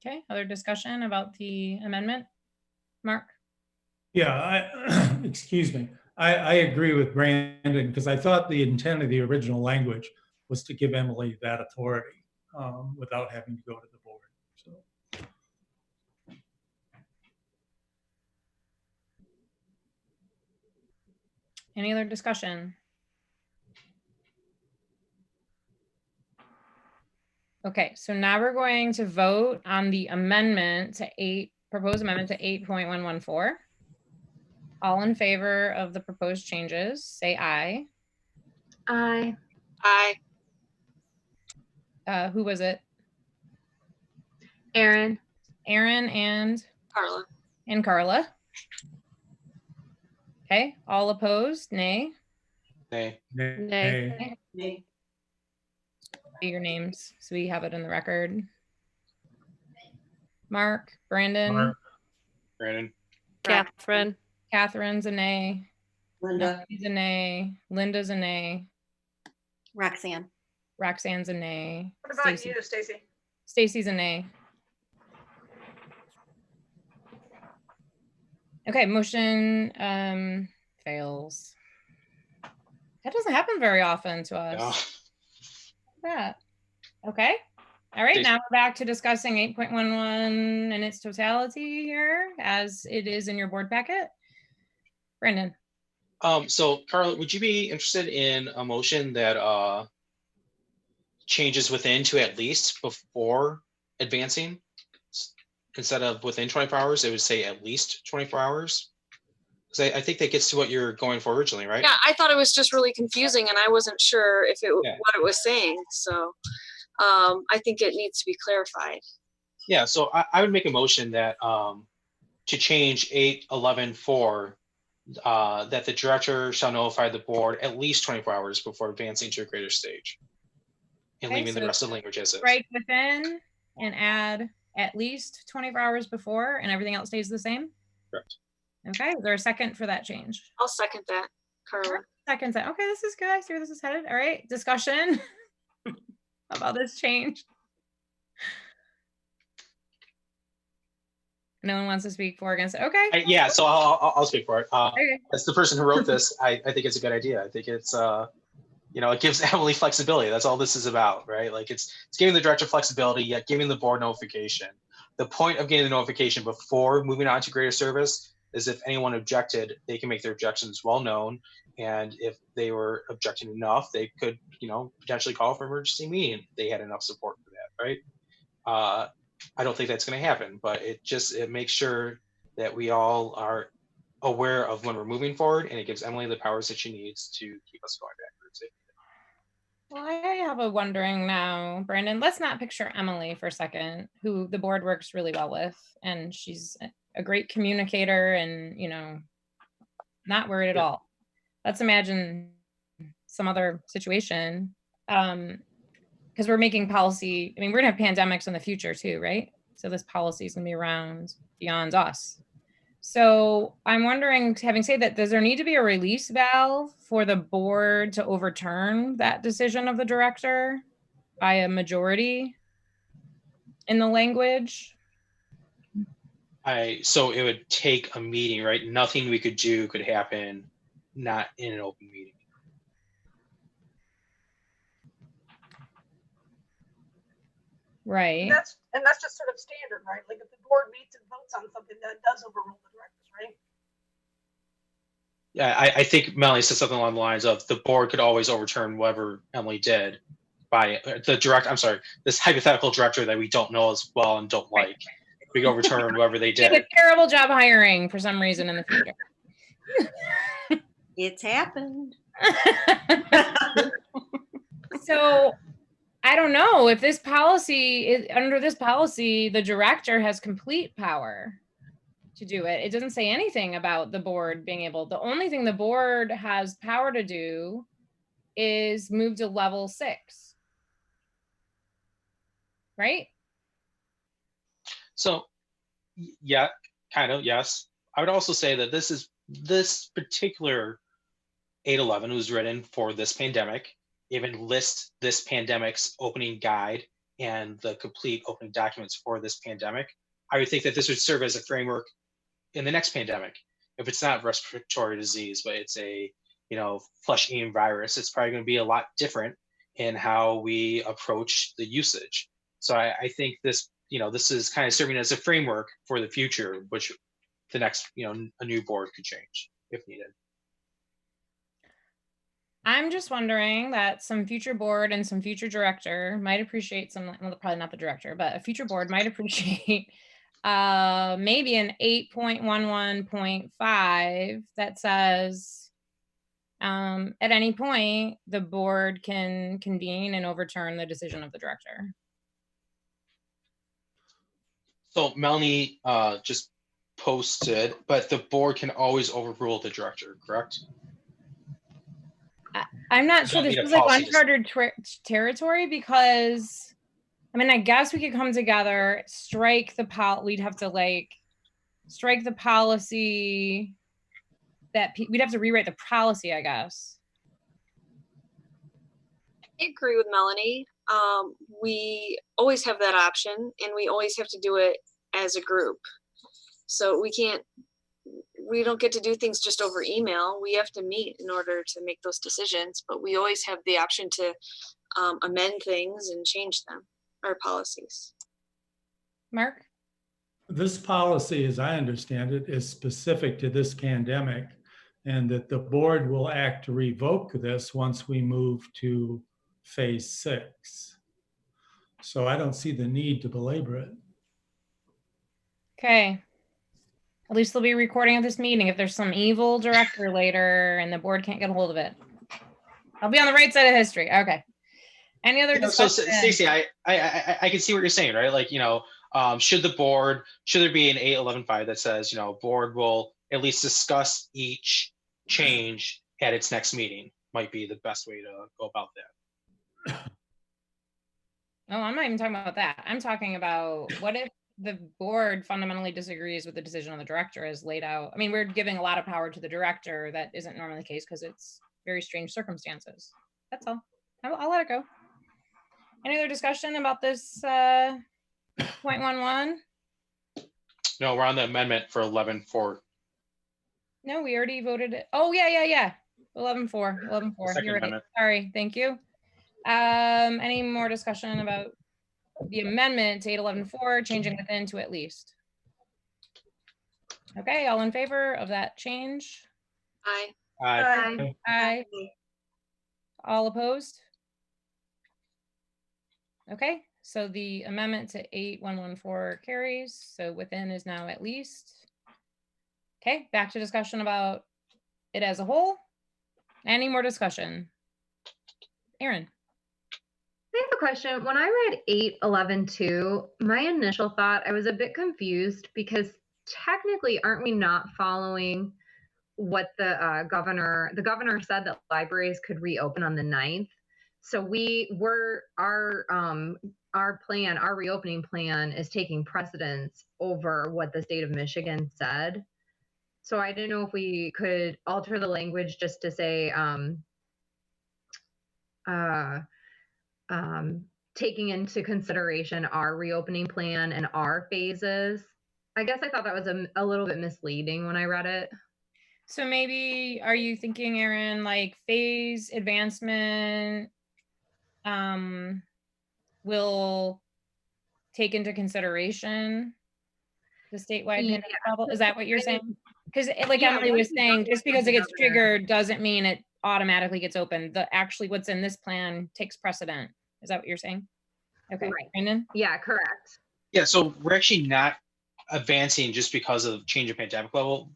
A: Okay, other discussion about the amendment? Mark?
L: Yeah, excuse me. I agree with Brandon because I thought the intent of the original language was to give Emily that authority without having to go to the board. So.
A: Any other discussion? Okay, so now we're going to vote on the amendment to proposed amendment to 8.114. All in favor of the proposed changes, say aye.
J: Aye.
C: Aye.
A: Who was it?
J: Aaron.
A: Aaron and
C: Carla.
A: Carla. Okay, all opposed, nay.
K: Nay.
F: Nay.
A: Say your names so we have it in the record. Mark, Brandon,
L: Mark.
K: Brandon.
F: Catherine.
A: Catherine's a nay.
I: Linda.
A: Natalie's a nay. Linda's a nay.
D: Roxanne.
A: Roxanne's a nay.
G: What about you, Stacy?
A: Stacy's a nay. Okay, motion fails. That doesn't happen very often to us.
K: No.
A: That. Okay. All right,
K: Stacy.
A: now we're back to discussing 8.11 in its totality here, as it is in your board packet. Brandon.
K: So Carla, would you be interested in a motion that changes within to at least before advancing? Instead of within 24 hours, it would say at least 24 hours. Because I think that gets to what you're going for originally, right?
C: Yeah, I thought it was just really confusing and I wasn't sure if what it was saying. So I think it needs to be clarified.
K: Yeah, so I would make a motion that to change 8.11.4, that the director shall notify the board at least 24 hours before advancing to a greater stage. And
A: Okay,
K: leaving the
A: so
K: rest of the language as is.
A: Right within and add at least 24 hours before and everything else stays the same?
K: Correct.
A: Okay, is there a second for that change?
C: I'll second that, Carla.
A: Second. Okay, this is good. I see where this is headed. All right, discussion about this change. No one wants to speak for or against it. Okay.
K: Yeah, so I'll speak for it.
A: Okay.
K: As the person who wrote this, I think it's a good idea. I think it's it gives Emily flexibility. That's all this is about, right? Like it's giving the director flexibility, yet giving the board notification. The point of getting the notification before moving on to greater service is if anyone objected, they can make their objections well known. And if they were objecting enough, they could, potentially call for emergency meeting if they had enough support for that, right? I don't think that's going to happen, but it makes sure that we all are aware of when we're moving forward, and it gives Emily the powers that she needs to keep us going backwards.
A: Well, I have a wondering now, Brandon. Let's not picture Emily for a second, who the board works really well with, and she's a great communicator and, not worried at all. Let's imagine some other situation, because we're making policy. I mean, we're gonna have pandemics in the future too, right? So this policy is gonna be around beyond us. So I'm wondering, having said that, does there need to be a release valve for the board to overturn that decision of the director by a majority in the language?
K: So it would take a meeting, right? Nothing we could do could happen not in an open meeting.
A: Right.
G: And that's just sort of standard, right? Like if the board meets and votes on something, that does overrule the directors, right?
K: Yeah, I think Melanie said something along the lines of the board could always overturn whatever Emily did by this hypothetical director that we don't know as well and don't like. We could overturn whoever they did.
A: Did a terrible job hiring for some reason in the future.
D: It's happened.
A: So I don't know if this policy is under this policy, the director has complete power to do it. It doesn't say anything about the board being able. The only thing the board has power to do is move to level 6. Right?
K: So, yeah, kind of, yes. I would also say that this particular 8.11 was written for this pandemic. Even lists this pandemic's opening guide and the complete opening documents for this pandemic. I would think that this would serve as a framework in the next pandemic. If it's not respiratory disease, but it's a flesh-eating virus, it's probably going to be a lot different in how we approach the usage. So I think this is kind of serving as a framework for the future, which the next a new board could change if needed.
A: I'm just wondering that some future board and some future director might appreciate some, well, probably not the director, but a future board might appreciate maybe an 8.11.5 that says at any point the board can convene and overturn the decision of the director.
K: So Melanie just posted, but the board can always overrule the director, correct?
A: I'm not sure
K: Don't
A: this
K: need a
A: is like
K: policy
A: uncharted territory because, I mean, I guess we could come together, strike the we'd have to like strike the policy that we'd have to rewrite the policy, I guess.
C: I agree with Melanie. We always have that option, and we always have to do it as a group. So we don't get to do things just over email. We have to meet in order to make those decisions, but we always have the option to amend things and change them, our policies.
A: Mark?
L: This policy, as I understand it, is specific to this pandemic, and that the board will act to revoke this once we move to phase 6. So I don't see the need to belabor it.
A: Okay. At least they'll be recording of this meeting if there's some evil director later and the board can't get a hold of it. I'll be on the right side of history. Okay. Any other
K: So
A: discussion?
K: Stacey, I can see what you're saying, right? Like, should there be an 8.11.5 that says, board will at least discuss each change at its next meeting, might be the best way to go about that.
A: No, I'm not even talking about that. I'm talking about what if the board fundamentally disagrees with the decision of the director as laid out. I mean, we're giving a lot of power to the director. That isn't normally the case because it's very strange circumstances. That's all. I'll let it go. Any other discussion about this 0.11?
K: No, we're on the amendment for 11.4.
A: No, we already voted it. Oh, yeah. 11.4. 11.4. You're right.
K: Amendment.
A: Sorry. Thank you. Any more discussion about the amendment to 8.11.4, changing within to at least? Okay, all in favor of that change?
C: Aye.
K: Aye.
A: Aye. All opposed? Okay, so the amendment to 8.114 carries. So within is now at least. Okay, back to discussion about it as a whole. Any more discussion? Erin.
J: I have a question. When I read 8.11.2, my initial thought, I was a bit confused because technically, aren't we not following what the governor said that libraries could reopen on the 9th? So our reopening plan is taking precedence over what the state of Michigan said. So I didn't know if we could alter the language just to say, taking into consideration our reopening plan and our phases. I guess I thought that was a little bit misleading when I read it.
A: So maybe, are you thinking, Erin, like phase advancement will take into consideration the statewide pandemic level? Is that what you're saying? Because like Emily was saying, just because it gets triggered doesn't mean it automatically gets open. Actually what's in this plan takes precedent. Is that what you're saying? Okay,
J: Right.
A: Brandon?
J: Yeah, correct.
K: Yeah, so we're actually not advancing just because of change of pandemic level.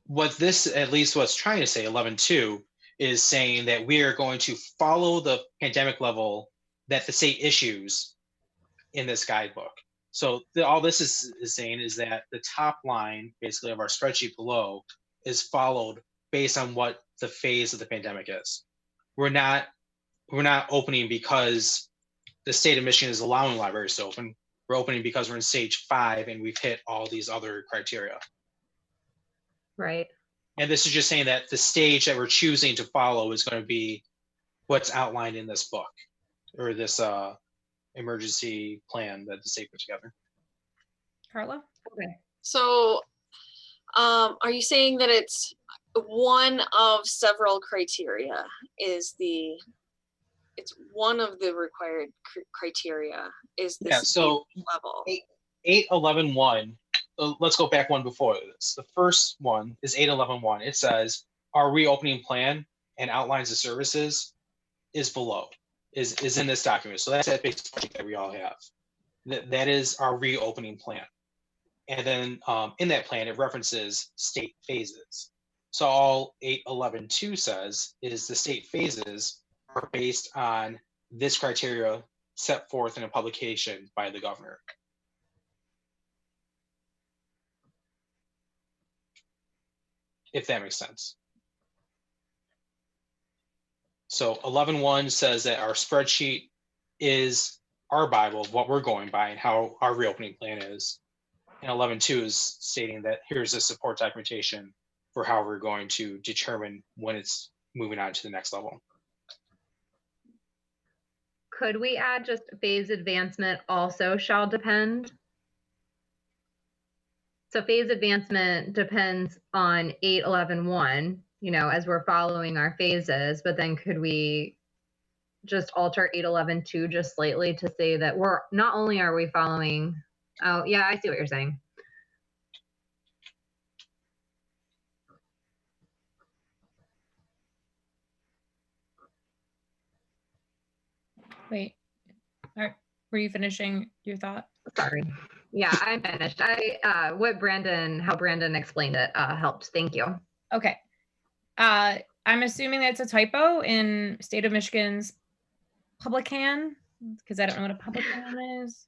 K: What this at least what's trying to say, 11.2, is saying that we are going to follow the pandemic level that the state issues in this guidebook. So all this is saying is that the top line, basically, of our spreadsheet below is followed based on what the phase of the pandemic is. We're not opening because the state of Michigan is allowing libraries to open. We're opening because we're in stage 5 and we've hit all these other criteria.
J: Right.
K: And this is just saying that the stage that we're choosing to follow is going to be what's outlined in this book or this emergency plan that the state put together.
A: Carla?
J: Okay.
C: So are you saying that it's one of several criteria it's one of the required criteria is the
K: so
C: level?
K: 8.11.1, let's go back one before this. The first one is 8.11.1. It says our reopening plan and outlines the services is below, is in this document. So that's that big spreadsheet that we all have. That is our reopening plan. And then in that plan, it references state phases. So all 8.11.2 says is the state phases are based on this criteria set forth in a publication by the governor. If that makes sense. So 11.1 says that our spreadsheet is our Bible of what we're going by and how our reopening plan is. And 11.2 is stating that here's the support documentation for how we're going to determine when it's moving on to the next level.
J: Could we add just phase advancement also shall depend? So phase advancement depends on 8.11.1, you know, as we're following our phases, but then could we just alter 8.11.2 just slightly to say that we're not only are we following, oh yeah, I see what you're saying.
A: Wait, were you finishing your thought?
J: Sorry. Yeah, I'm finished. How Brandon explained it helped. Thank you.
A: Okay. I'm assuming that's a typo in State of Michigan's Publican, because I don't know what a Publican is.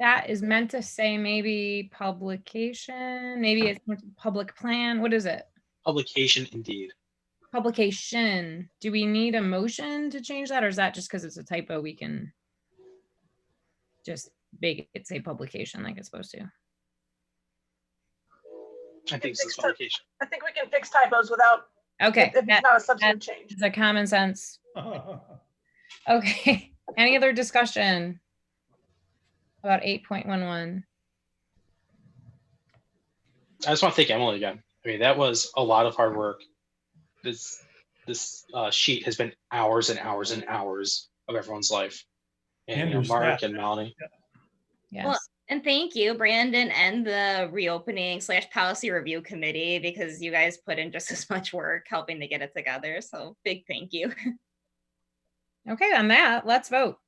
A: That is meant to say maybe publication, maybe it's public plan. What is it?
K: Publication, indeed.
A: Publication. Do we need a motion to change that, or is that just because it's a typo we can just make it say publication like it's supposed to?
K: I think it's publication.
G: I think we can fix typos without.
A: Okay.
G: If it's not a substantive change.
A: It's a common sense. Okay. Any other discussion about 8.11?
K: I just want to thank Emily again. I mean, that was a lot of hard work. This sheet has been hours and hours and hours of everyone's life. And you know, Mark and Melanie.
A: Yes.
E: Well, and thank you, Brandon, and the reopening / policy review committee, because you guys put in just as much work helping to get it together. So big thank you.
A: Okay, on that, let's vote.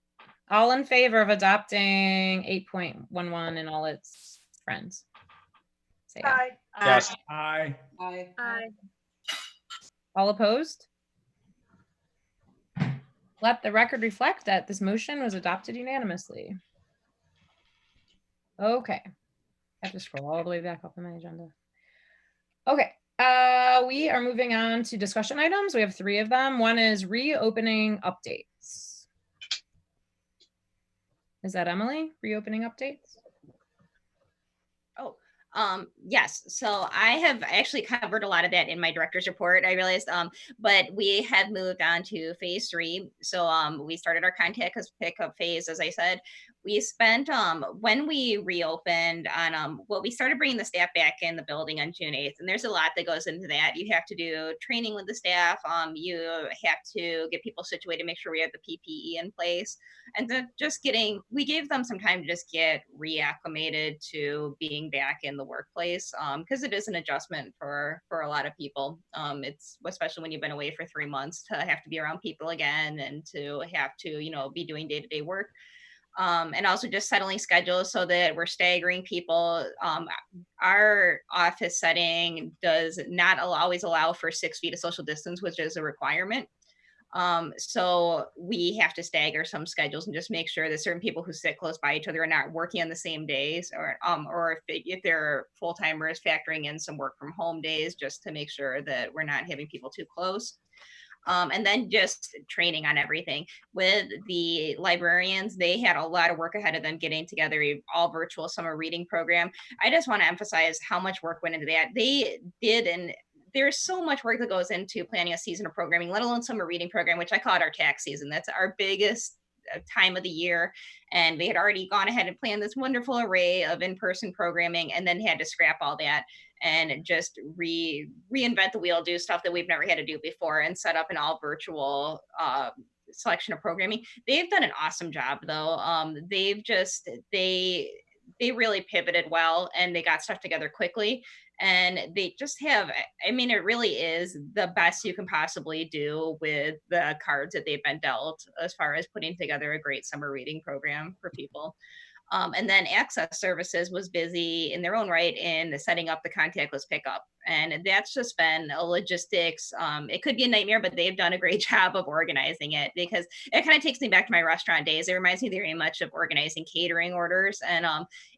A: All in favor of adopting 8.11 and all its friends? Say aye.
K: Yes.
L: Aye.
I: Aye.
J: Aye.
A: All opposed? Let the record reflect that this motion was adopted unanimously. Okay. I have to scroll all the way back up on my agenda. Okay. We are moving on to discussion items. We have 3 of them. One is reopening updates. Is that Emily? Reopening updates?
E: Yes. So I have actually covered a lot of that in my director's report, I realized, but we have moved on to phase 3. So we started our contact pickup phase, as I said. We spent, when we reopened on, we started bringing the staff back in the building on June 8th, and there's a lot that goes into that. You have to do training with the staff. You have to get people situated, make sure we have the PPE in place. And then we gave them some time to just get reacclimated to being back in the workplace, because it is an adjustment for a lot of people. It's especially when you've been away for 3 months to have to be around people again and to have to, be doing day-to-day work. And also just settling schedules so that we're staggering people. Our office setting does not always allow for 6 feet of social distance, which is a requirement. So we have to stagger some schedules and just make sure that certain people who sit close by each other are not working on the same days, or if they're full-timers, factoring in some work from home days, just to make sure that we're not having people too close. And then just training on everything. With the librarians, they had a lot of work ahead of them getting together a all virtual summer reading program. I just want to emphasize how much work went into that. They did, and there's so much work that goes into planning a season of programming, let alone summer reading program, which I call it our tax season. That's our biggest time of the year. And they had already gone ahead and planned this wonderful array of in-person programming, and then had to scrap all that and just reinvent the wheel, do stuff that we've never had to do before, and set up an all virtual selection of programming. They've done an awesome job though. they really pivoted well and they got stuff together quickly. And they just have, I mean, it really is the best you can possibly do with the cards that they've been dealt as far as putting together a great summer reading program for people. And then Access Services was busy in their own right in setting up the contactless pickup. And that's just been a logistics. It could be a nightmare, but they've done a great job of organizing it, because it kind of takes me back to my restaurant days. It reminds me very much of organizing catering orders. And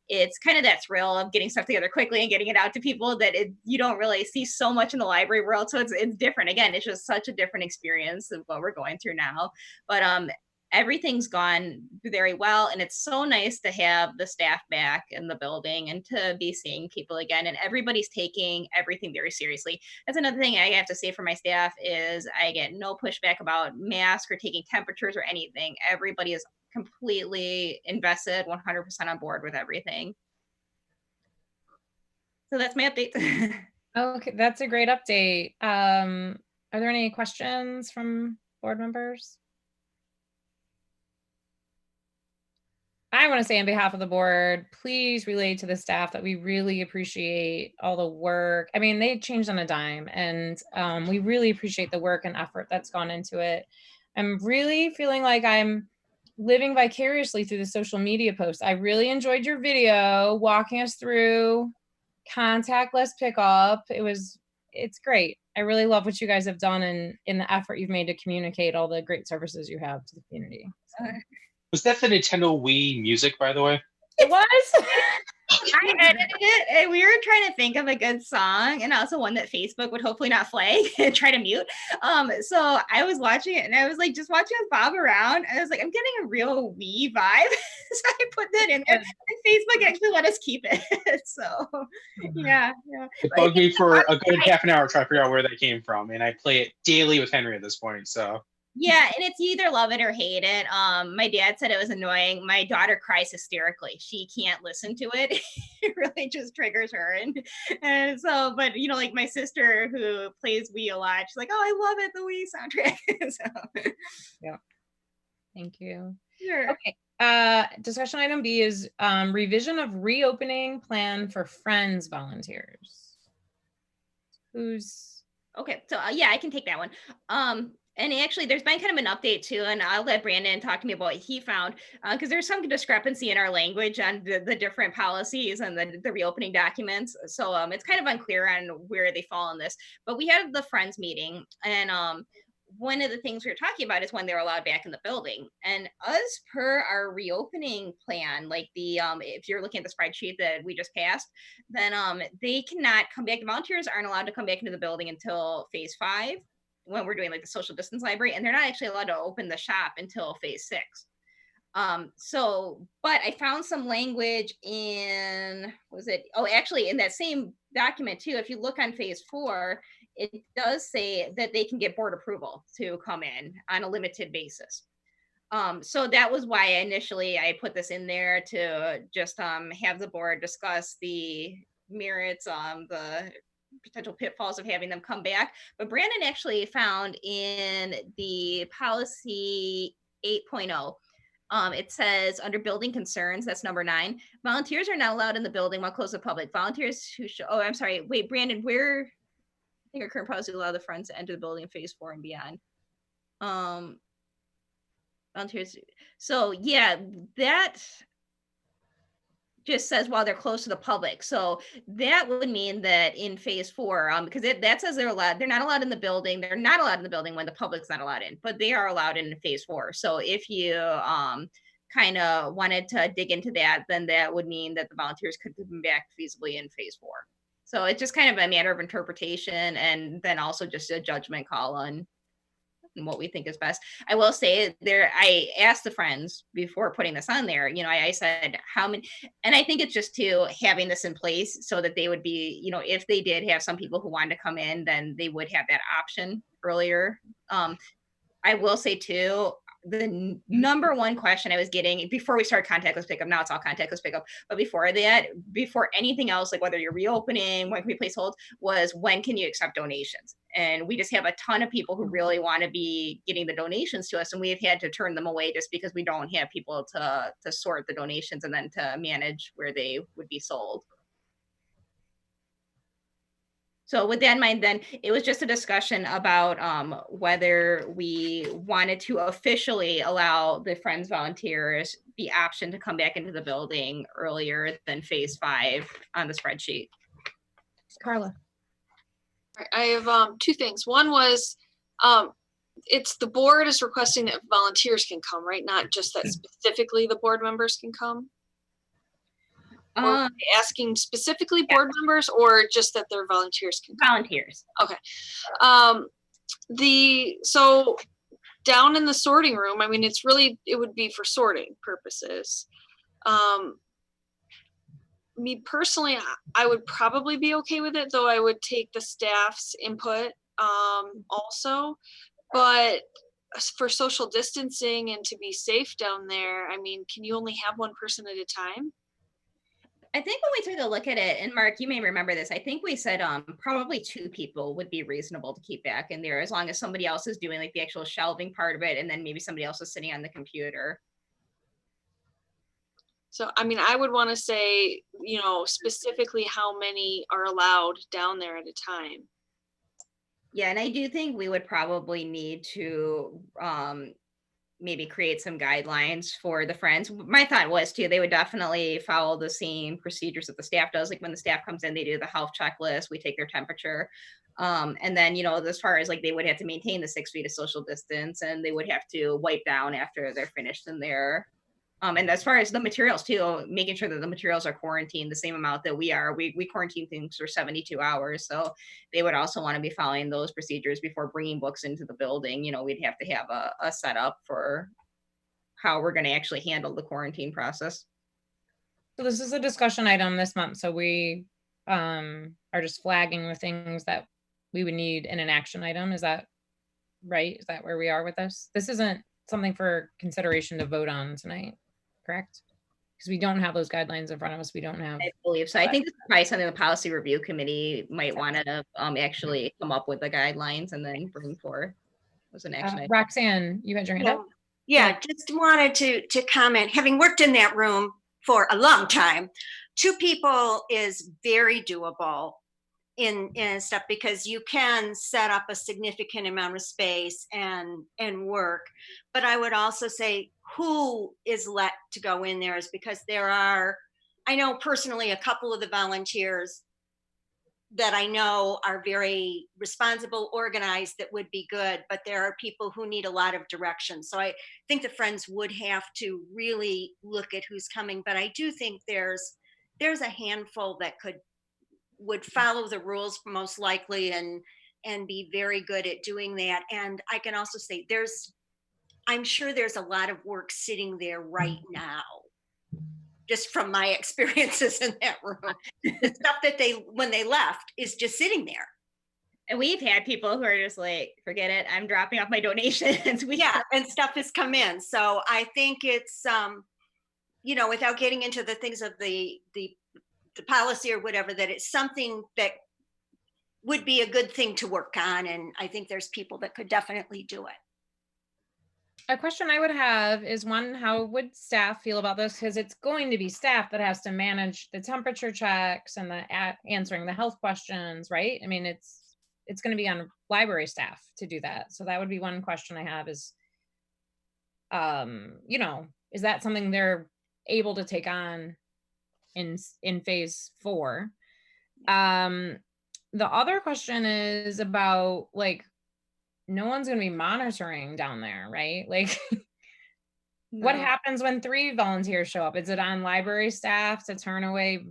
E: it's kind of that thrill of getting stuff together quickly and getting it out to people that you don't really see so much in the library world. So it's different. Again, it's just such a different experience of what we're going through now. But everything's gone very well, and it's so nice to have the staff back in the building and to be seeing people again, and everybody's taking everything very seriously. That's another thing I have to say for my staff is I get no pushback about masks or taking temperatures or anything. Everybody is completely invested, 100% on board with everything. So that's my update.
A: Okay, that's a great update. Are there any questions from board members? I want to say on behalf of the board, please relay to the staff that we really appreciate all the work. I mean, they changed on a dime, and we really appreciate the work and effort that's gone into it. I'm really feeling like I'm living vicariously through the social media posts. I really enjoyed your video walking us through contactless pickup. It's great. I really love what you guys have done and in the effort you've made to communicate all the great services you have to the community. So.
K: Was that the Nintendo Wii music, by the way?
A: It was.
E: I edited it, and we were trying to think of a good song, and also one that Facebook would hopefully not flag and try to mute. So I was watching it, and I was like, just watching us bob around. I was like, I'm getting a real Wii vibe, so I put that in there, and Facebook actually let us keep it. So yeah.
K: It bugged me for a good half an hour trying to figure out where that came from, and I play it daily with Henry at this point. So.
E: Yeah, and it's either love it or hate it. My dad said it was annoying. My daughter cries hysterically. She can't listen to it. It really just triggers her. And so, but like my sister who plays Wii a lot, she's like, oh, I love it, the Wii soundtrack. So.
A: Yeah. Thank you.
E: Sure.
A: Okay. Discussion item B is revision of reopening plan for Friends volunteers.
E: Okay, so yeah, I can take that one. And actually, there's been kind of an update too, and I'll let Brandon talk to me about what he found, because there's some discrepancy in our language on the different policies and the reopening documents. So it's kind of unclear on where they fall in this. But we had the Friends meeting, and one of the things we were talking about is when they're allowed back in the building. And as per our reopening plan, like if you're looking at the spreadsheet that we just passed, then they cannot come back. The volunteers aren't allowed to come back into the building until phase 5. When we're doing like the social distance library, and they're not actually allowed to open the shop until phase 6. But I found some language in, actually in that same document too, if you look on phase 4, it does say that they can get board approval to come in on a limited basis. So that was why initially I put this in there to just have the board discuss the merits, the potential pitfalls of having them come back. But Brandon actually found in the policy 8.0, it says under building concerns, that's number 9, volunteers are not allowed in the building while closed to public. Volunteers who show, I'm sorry, wait, Brandon, where, I think our current policy allow the Friends to enter the building in phase 4 and beyond. Volunteers, so yeah, that just says while they're close to the public. So that would mean that in phase 4, because that says they're not allowed in the building. They're not allowed in the building when the public's not allowed in, but they are allowed in phase 4. So if you kind of wanted to dig into that, then that would mean that the volunteers could come back feasibly in phase 4. So it's just kind of a matter of interpretation, and then also just a judgment call on what we think is best. I will say I asked the Friends before putting this on there, I said how many, and I think it's just to having this in place so that they would be, if they did have some people who wanted to come in, then they would have that option earlier. I will say too, the number one question I was getting before we started contactless pickup, now it's all contactless pickup, but before that, before anything else, like whether you're reopening, when can we place holds, was when can you accept donations? And we just have a ton of people who really want to be getting the donations to us, and we've had to turn them away just because we don't have people to sort the donations and then to manage where they would be sold. So with that in mind, then it was just a discussion about whether we wanted to officially allow the Friends volunteers the option to come back into the building earlier than phase 5 on the spreadsheet.
A: Carla.
C: I have two things. One was it's the board is requesting that volunteers can come, right? Not just that specifically the board members can come. Or asking specifically board members, or just that their volunteers can come?
E: Volunteers.
C: Okay. So down in the sorting room, I mean, it would be for sorting purposes. Me personally, I would probably be okay with it, though I would take the staff's input also. But for social distancing and to be safe down there, I mean, can you only have one person at a time?
E: I think when we took a look at it, and Mark, you may remember this, I think we said probably 2 people would be reasonable to keep back in there, as long as somebody else is doing like the actual shelving part of it, and then maybe somebody else is sitting on the computer.
C: So, I mean, I would want to say, specifically how many are allowed down there at a time.
E: Yeah, and I do think we would probably need to maybe create some guidelines for the Friends. My thought was too, they would definitely follow the same procedures that the staff does. Like when the staff comes in, they do the health checklist, we take their temperature. And then, as far as like, they would have to maintain the 6 feet of social distance, and they would have to wipe down after they're finished in there. And as far as the materials too, making sure that the materials are quarantined the same amount that we are. We quarantine things for 72 hours. So they would also want to be following those procedures before bringing books into the building. We'd have to have a setup for how we're going to actually handle the quarantine process.
A: So this is a discussion item this month. So we are just flagging the things that we would need in an action item. Is that right? Is that where we are with this? This isn't something for consideration to vote on tonight, correct? Because we don't have those guidelines in front of us. We don't have.
E: I believe so. I think this is probably something the policy review committee might want to actually come up with the guidelines and then bring forth as an action item.
A: Roxanne, you had your hand up?
D: Yeah, just wanted to comment, having worked in that room for a long time, 2 people is very doable in stuff, because you can set up a significant amount of space and work. But I would also say who is let to go in there is because I know personally a couple of the volunteers that I know are very responsible, organized, that would be good, but there are people who need a lot of direction. So I think the Friends would have to really look at who's coming, but I do think there's a handful that would follow the rules most likely and be very good at doing that. And I can also say I'm sure there's a lot of work sitting there right now, just from my experiences in that room. The stuff that when they left is just sitting there.
E: And we've had people who are just like, forget it, I'm dropping off my donations.
D: And stuff has come in. So I think it's, without getting into the things of the policy or whatever, that it's something that would be a good thing to work on. And I think there's people that could definitely do it.
A: A question I would have is, one, how would staff feel about this? Because it's going to be staff that has to manage the temperature checks and answering the health questions, right? I mean, it's going to be on library staff to do that. So that would be one question I have is, is that something they're able to take on in phase 4? The other question is about, like, no one's going to be monitoring down there, right? Like, what happens when 3 volunteers show up? Is it on library staff to turn away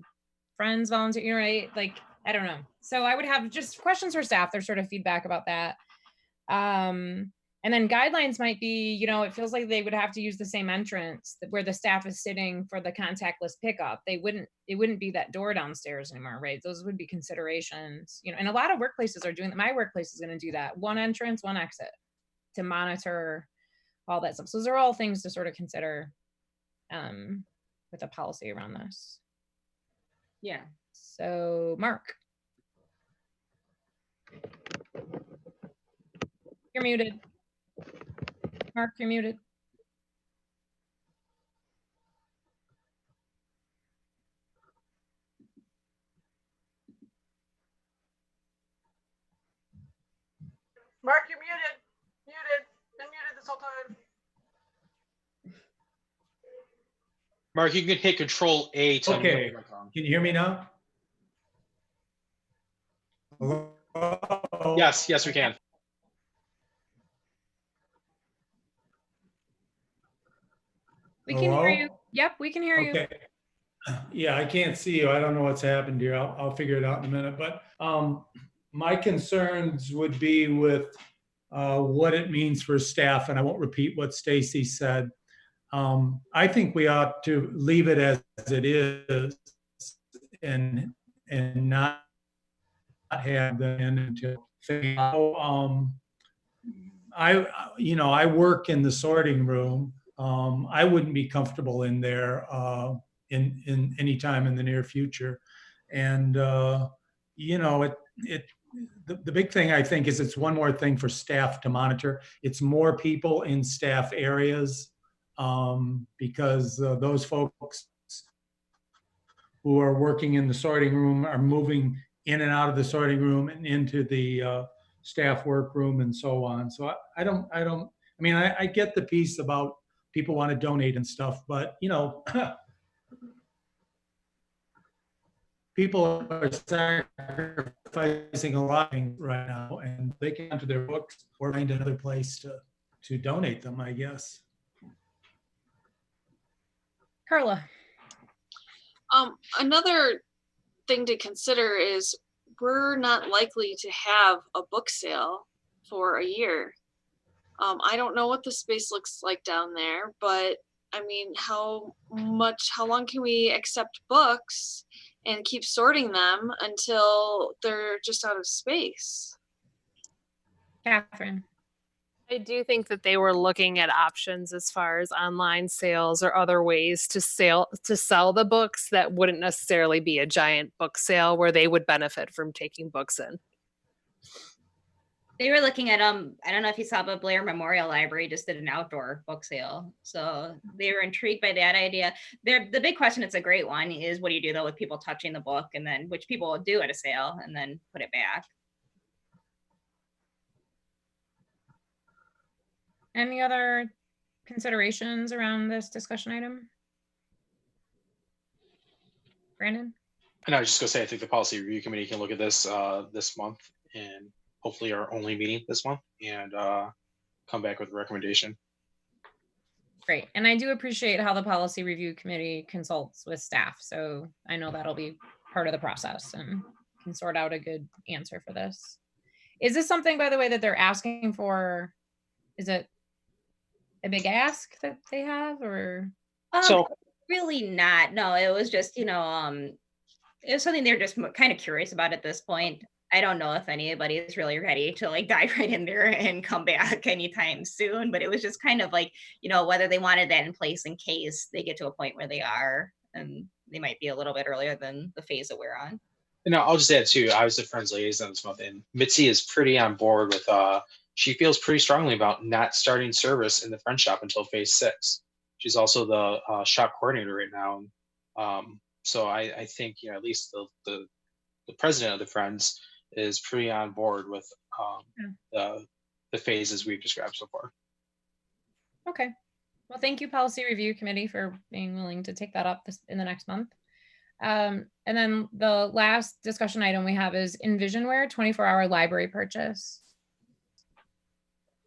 A: Friends volunteer, right? Like, I don't know. So I would have just questions for staff, their sort of feedback about that. And then guidelines might be, it feels like they would have to use the same entrance where the staff is sitting for the contactless pickup. It wouldn't be that door downstairs anymore, right? Those would be considerations, and a lot of workplaces are doing that. My workplace is going to do that. 1 entrance, 1 exit to monitor all that stuff. So those are all things to sort of consider with a policy around this. Yeah. So Mark. You're muted. Mark, you're muted.
G: Mark, you're muted. Muted. Been muted this whole time.
K: Mark, you can hit Control A to
L: Okay,
K: unmute your microphone.
L: can you hear me now? Hello?
K: Yes, yes, we can.
A: We can hear you.
L: Hello?
A: Yep, we can hear you.
L: Okay. Yeah, I can't see you. I don't know what's happened here. I'll figure it out in a minute. But my concerns would be with what it means for staff, and I won't repeat what Stacy said. I think we ought to leave it as it is and not have them in until I work in the sorting room. I wouldn't be comfortable in there in any time in the near future. And the big thing I think is it's one more thing for staff to monitor. It's more people in staff areas because those folks who are working in the sorting room are moving in and out of the sorting room and into the staff workroom and so on. So I get the piece about people want to donate and stuff, but people are sacrificing a lot right now, and they can enter their books or find another place to donate them, I guess.
A: Carla.
C: Another thing to consider is we're not likely to have a book sale for a year. I don't know what the space looks like down there, but I mean, how long can we accept books and keep sorting them until they're just out of space?
A: Catherine.
F: I do think that they were looking at options as far as online sales or other ways to sell the books that wouldn't necessarily be a giant book sale where they would benefit from taking books in.
E: They were looking at I don't know if you saw, but Blair Memorial Library just did an outdoor book sale. So they were intrigued by that idea. The big question, it's a great one, is what do you do though with people touching the book, and then which people will do at a sale and then put it back.
A: Any other considerations around this discussion item? Brandon?
K: And I was just gonna say, I think the policy review committee can look at this this month, and hopefully our only meeting this month, and come back with a recommendation.
A: Great. And I do appreciate how the policy review committee consults with staff. So I know that'll be part of the process and can sort out a good answer for this. Is this something, by the way, that they're asking for? Is it a big ask that they have, or?
E: Really not. No, it was just, it was something they're just kind of curious about at this point. I don't know if anybody is really ready to like dive right in there and come back anytime soon, but it was just kind of like, whether they wanted that in place in case they get to a point where they are, and they might be a little bit earlier than the phase that we're on.
K: No, I'll just add too, I was a Friends Liaison this month, and Mitzi is pretty on board with, she feels pretty strongly about not starting service in the Friends shop until phase 6. She's also the shop coordinator right now. So I think, at least the president of the Friends is pretty on board with the phases we've described so far.
A: Okay. Well, thank you, Policy Review Committee, for being willing to take that up in the next month. And then the last discussion item we have is Envisionware 24-hour library purchase.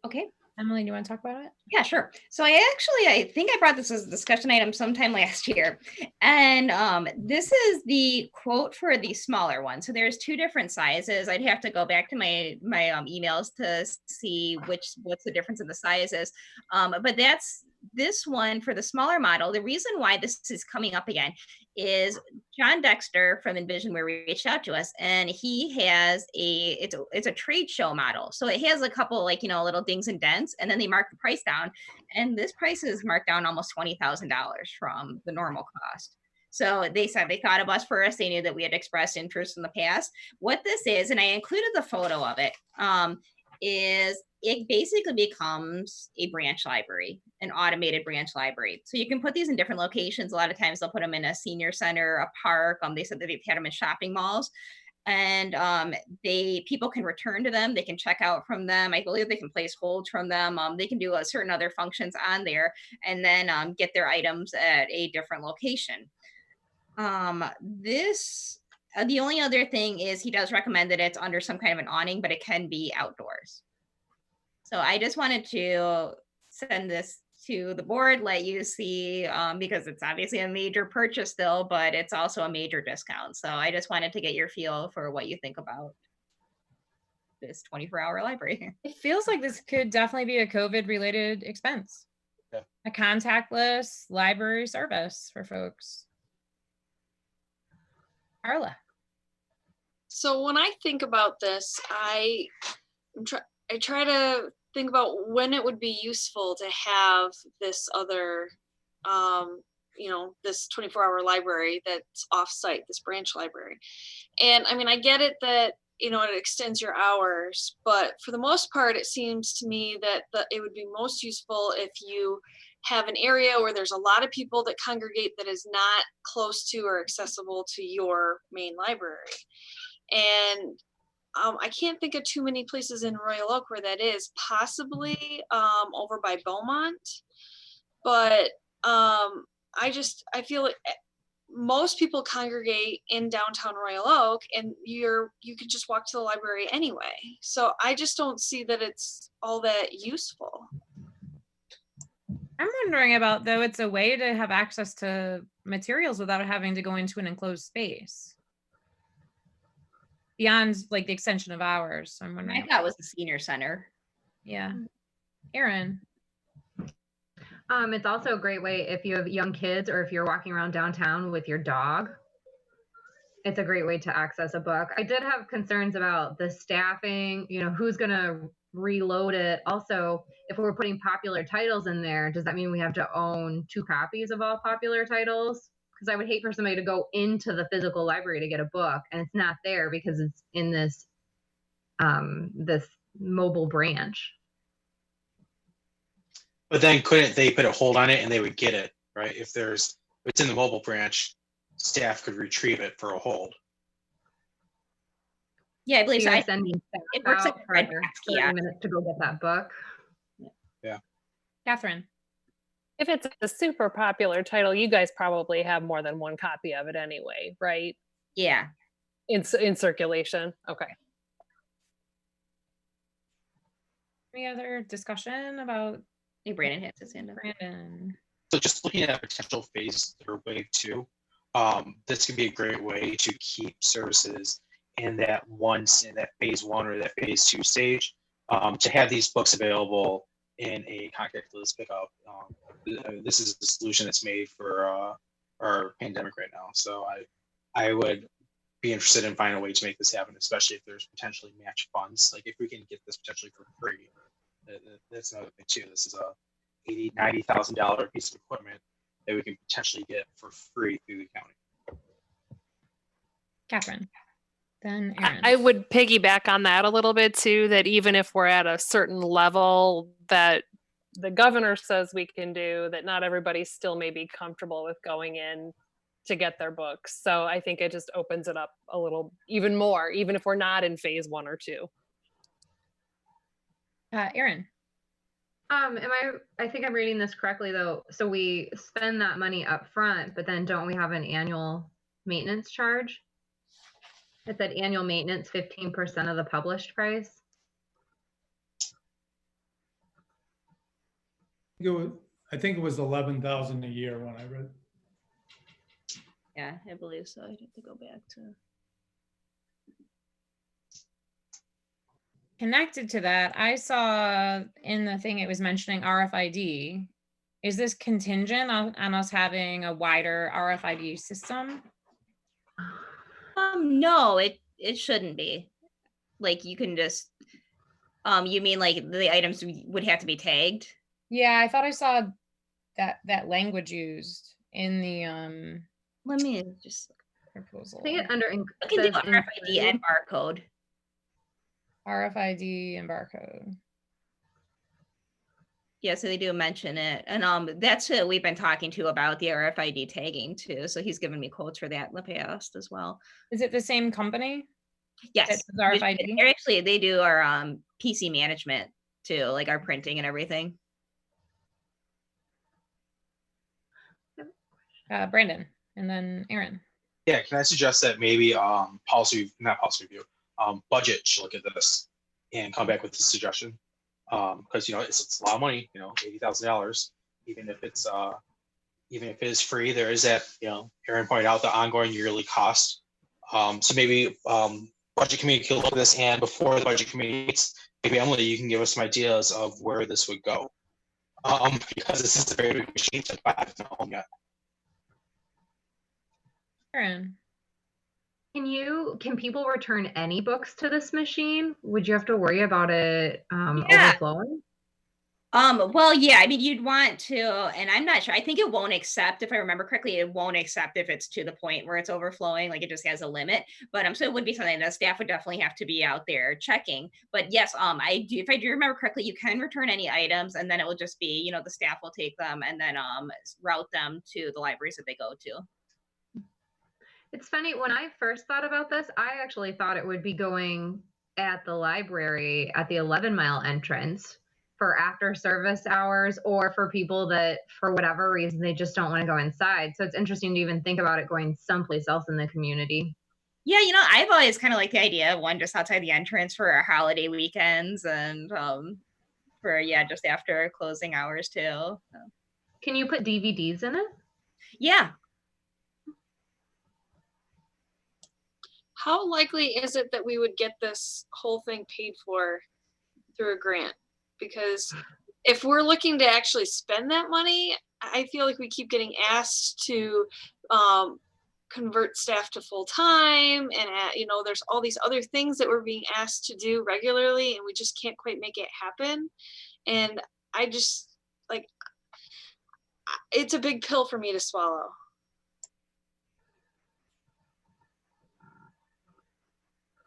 E: Okay.
A: Emily, do you want to talk about it?
E: Yeah, sure. So I think I brought this as a discussion item sometime last year. And this is the quote for the smaller one. So there's 2 different sizes. I'd have to go back to my emails to see what's the difference in the sizes. But that's this one for the smaller model. The reason why this is coming up again is John Dexter from Envisionware reached out to us, and he has it's a trade show model. So it has a couple little dings and dents, and then they mark the price down, and this price is marked down almost $20,000 from the normal cost. So they said they thought of us first. They knew that we had expressed interest in the past. What this is, and I included the photo of it. is it basically becomes a branch library, an automated branch library. So you can put these in different locations. A lot of times they'll put them in a senior center, a park. They said that they've had them in shopping malls. And people can return to them. They can check out from them. I believe they can place holds from them. They can do certain other functions on there, and then get their items at a different location. The only other thing is he does recommend that it's under some kind of an awning, but it can be outdoors. So I just wanted to send this to the board, let you see, because it's obviously a major purchase still, but it's also a major discount. So I just wanted to get your feel for what you think about this 24-hour library.
A: It feels like this could definitely be a COVID-related expense.
K: Yeah.
A: A contactless library service for folks. Carla.
C: So when I think about this, I try to think about when it would be useful to have this other, this 24-hour library that's offsite, this branch library. And I mean, I get it that, it extends your hours, but for the most part, it seems to me that it would be most useful if you have an area where there's a lot of people that congregate that is not close to or accessible to your main library. And I can't think of too many places in Royal Oak where that is, possibly over by Beaumont. But I feel like most people congregate in downtown Royal Oak, and you could just walk to the library anyway. So I just don't see that it's all that useful.
A: I'm wondering about, though, it's a way to have access to materials without having to go into an enclosed space. Beyond like the extension of hours. I'm wondering.
E: I thought it was the senior center.
A: Yeah. Erin.
J: It's also a great way if you have young kids or if you're walking around downtown with your dog. It's a great way to access a book. I did have concerns about the staffing, who's going to reload it. Also, if we're putting popular titles in there, does that mean we have to own 2 copies of all popular titles? Because I would hate for somebody to go into the physical library to get a book and it's not there because it's in this this mobile branch.
K: But then couldn't they put a hold on it and they would get it, right? If it's in the mobile branch, staff could retrieve it for a hold.
E: Yeah, I believe so.
J: Sending
E: It works like
J: for 30 minutes to go get that book.
K: Yeah.
A: Catherine.
F: If it's a super popular title, you guys probably have more than one copy of it anyway, right?
E: Yeah.
F: In circulation. Okay.
A: Any other discussion about?
E: Hey, Brandon has his hand up.
A: Brandon.
K: So just looking at a potential phase or wave 2, this could be a great way to keep services in that phase 1 or that phase 2 stage, to have these books available in a contactless pickup. This is the solution that's made for our pandemic right now. So I would be interested in finding a way to make this happen, especially if there's potentially match funds. Like if we can get this potentially for free, that's another thing too. This is a $80,000-$90,000 piece of equipment that we can potentially get for free through the county.
A: Catherine. Then Erin.
F: I would piggyback on that a little bit too, that even if we're at a certain level that the governor says we can do, that not everybody still may be comfortable with going in to get their books. So I think it just opens it up a little even more, even if we're not in phase 1 or 2.
A: Erin.
J: I think I'm reading this correctly though. So we spend that money up front, but then don't we have an annual maintenance charge? It said annual maintenance, 15% of the published price.
L: I think it was 11,000 a year when I read.
E: Yeah, I believe so. I'd have to go back to.
A: Connected to that, I saw in the thing it was mentioning RFID. Is this contingent on us having a wider RFID system?
E: No, it shouldn't be. Like you can just, you mean like the items would have to be tagged?
A: Yeah, I thought I saw that language used in the
E: Let me just
A: proposal.
J: I think it under
E: RFID and barcode.
A: RFID and barcode.
E: Yeah, so they do mention it. And that's who we've been talking to about the RFID tagging too. So he's given me quotes for that in the past as well.
A: Is it the same company?
E: Yes.
A: That does RFID?
E: They're actually, they do our PC management too, like our printing and everything.
A: Brandon, and then Aaron.
K: Yeah, can I suggest that maybe not policy review, budget should look at this and come back with a suggestion? Because it's a lot of money, $80,000, even if it is free, there is that, Aaron pointed out the ongoing yearly cost. So maybe budget committee can look at this, and before the budget committee meets, maybe Emily, you can give us some ideas of where this would go. Because this is a very big machine to buy at home yet.
A: Aaron.
J: Can people return any books to this machine? Would you have to worry about it overflowing?
E: Well, yeah, I mean, you'd want to, and I'm not sure. I think it won't accept, if I remember correctly, it won't accept if it's to the point where it's overflowing, like it just has a limit. But so it would be something that staff would definitely have to be out there checking. But yes, if I do remember correctly, you can return any items, and then it will just be, the staff will take them and then route them to the libraries that they go to.
J: It's funny, when I first thought about this, I actually thought it would be going at the library at the 11 Mile entrance for after service hours, or for people that, for whatever reason, they just don't want to go inside. So it's interesting to even think about it going someplace else in the community.
E: Yeah, I've always kind of liked the idea of one just outside the entrance for our holiday weekends and for, just after closing hours too. So.
J: Can you put DVDs in it?
E: Yeah.
C: How likely is it that we would get this whole thing paid for through a grant? Because if we're looking to actually spend that money, I feel like we keep getting asked to convert staff to full time, and there's all these other things that we're being asked to do regularly, and we just can't quite make it happen. And I just it's a big pill for me to swallow.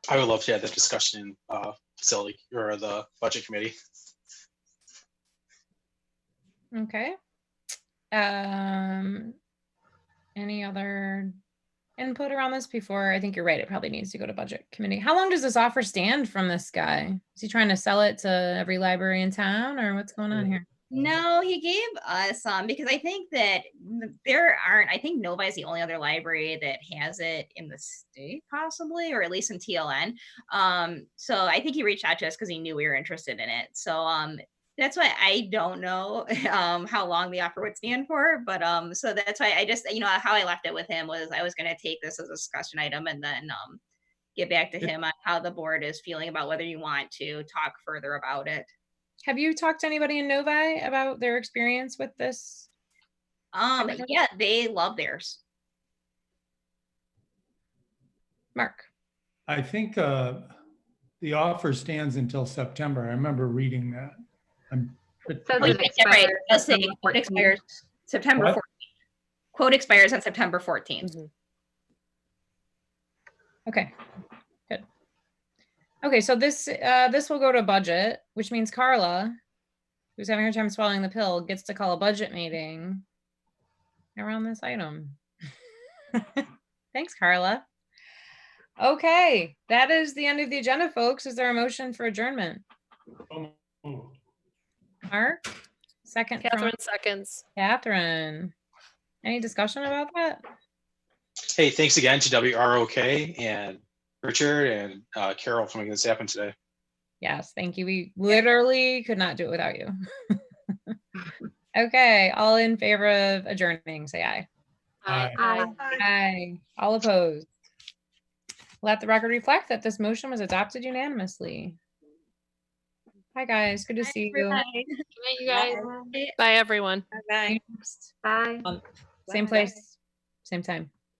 K: I would love to have that discussion in facility or the budget committee.
A: Okay. Any other input around this before? I think you're right. It probably needs to go to budget committee. How long does this offer stand from this guy? Is he trying to sell it to every library in town, or what's going on here?
E: No, he gave us because I think that I think Novi is the only other library that has it in the state, possibly, or at least in TLN. So I think he reached out to us because he knew we were interested in it. So that's why I don't know how long the offer would stand for, but so that's why I just, how I left it with him was I was going to take this as a discussion item and then get back to him on how the board is feeling about whether you want to talk further about it.
A: Have you talked to anybody in Novi about their experience with this?
E: Yeah, they love theirs.
A: Mark.
L: I think the offer stands until September. I remember reading that.
E: Right. Quote expires September 14th. Quote expires on September 14th.
A: Mm-hmm. Okay. Good. Okay, so this will go to budget, which means Carla, who's having her time swallowing the pill, gets to call a budget meeting around this item. Thanks, Carla. Okay, that is the end of the agenda, folks. Is there a motion for adjournment? Mark, second.
F: Catherine seconds.
A: Catherine, any discussion about that?
K: Hey, thanks again to WROK and Richard and Carol for making this happen today.
A: Yes, thank you. We literally could not do it without you. Okay, all in favor of adjourning, say aye.
C: Aye.
J: Aye.
A: Aye. All opposed. Let the record reflect that this motion was adopted unanimously. Hi, guys. Good to see you.
C: Good night, you guys.
F: Bye, everyone.
E: Bye.
J: Bye.
A: Same place, same time.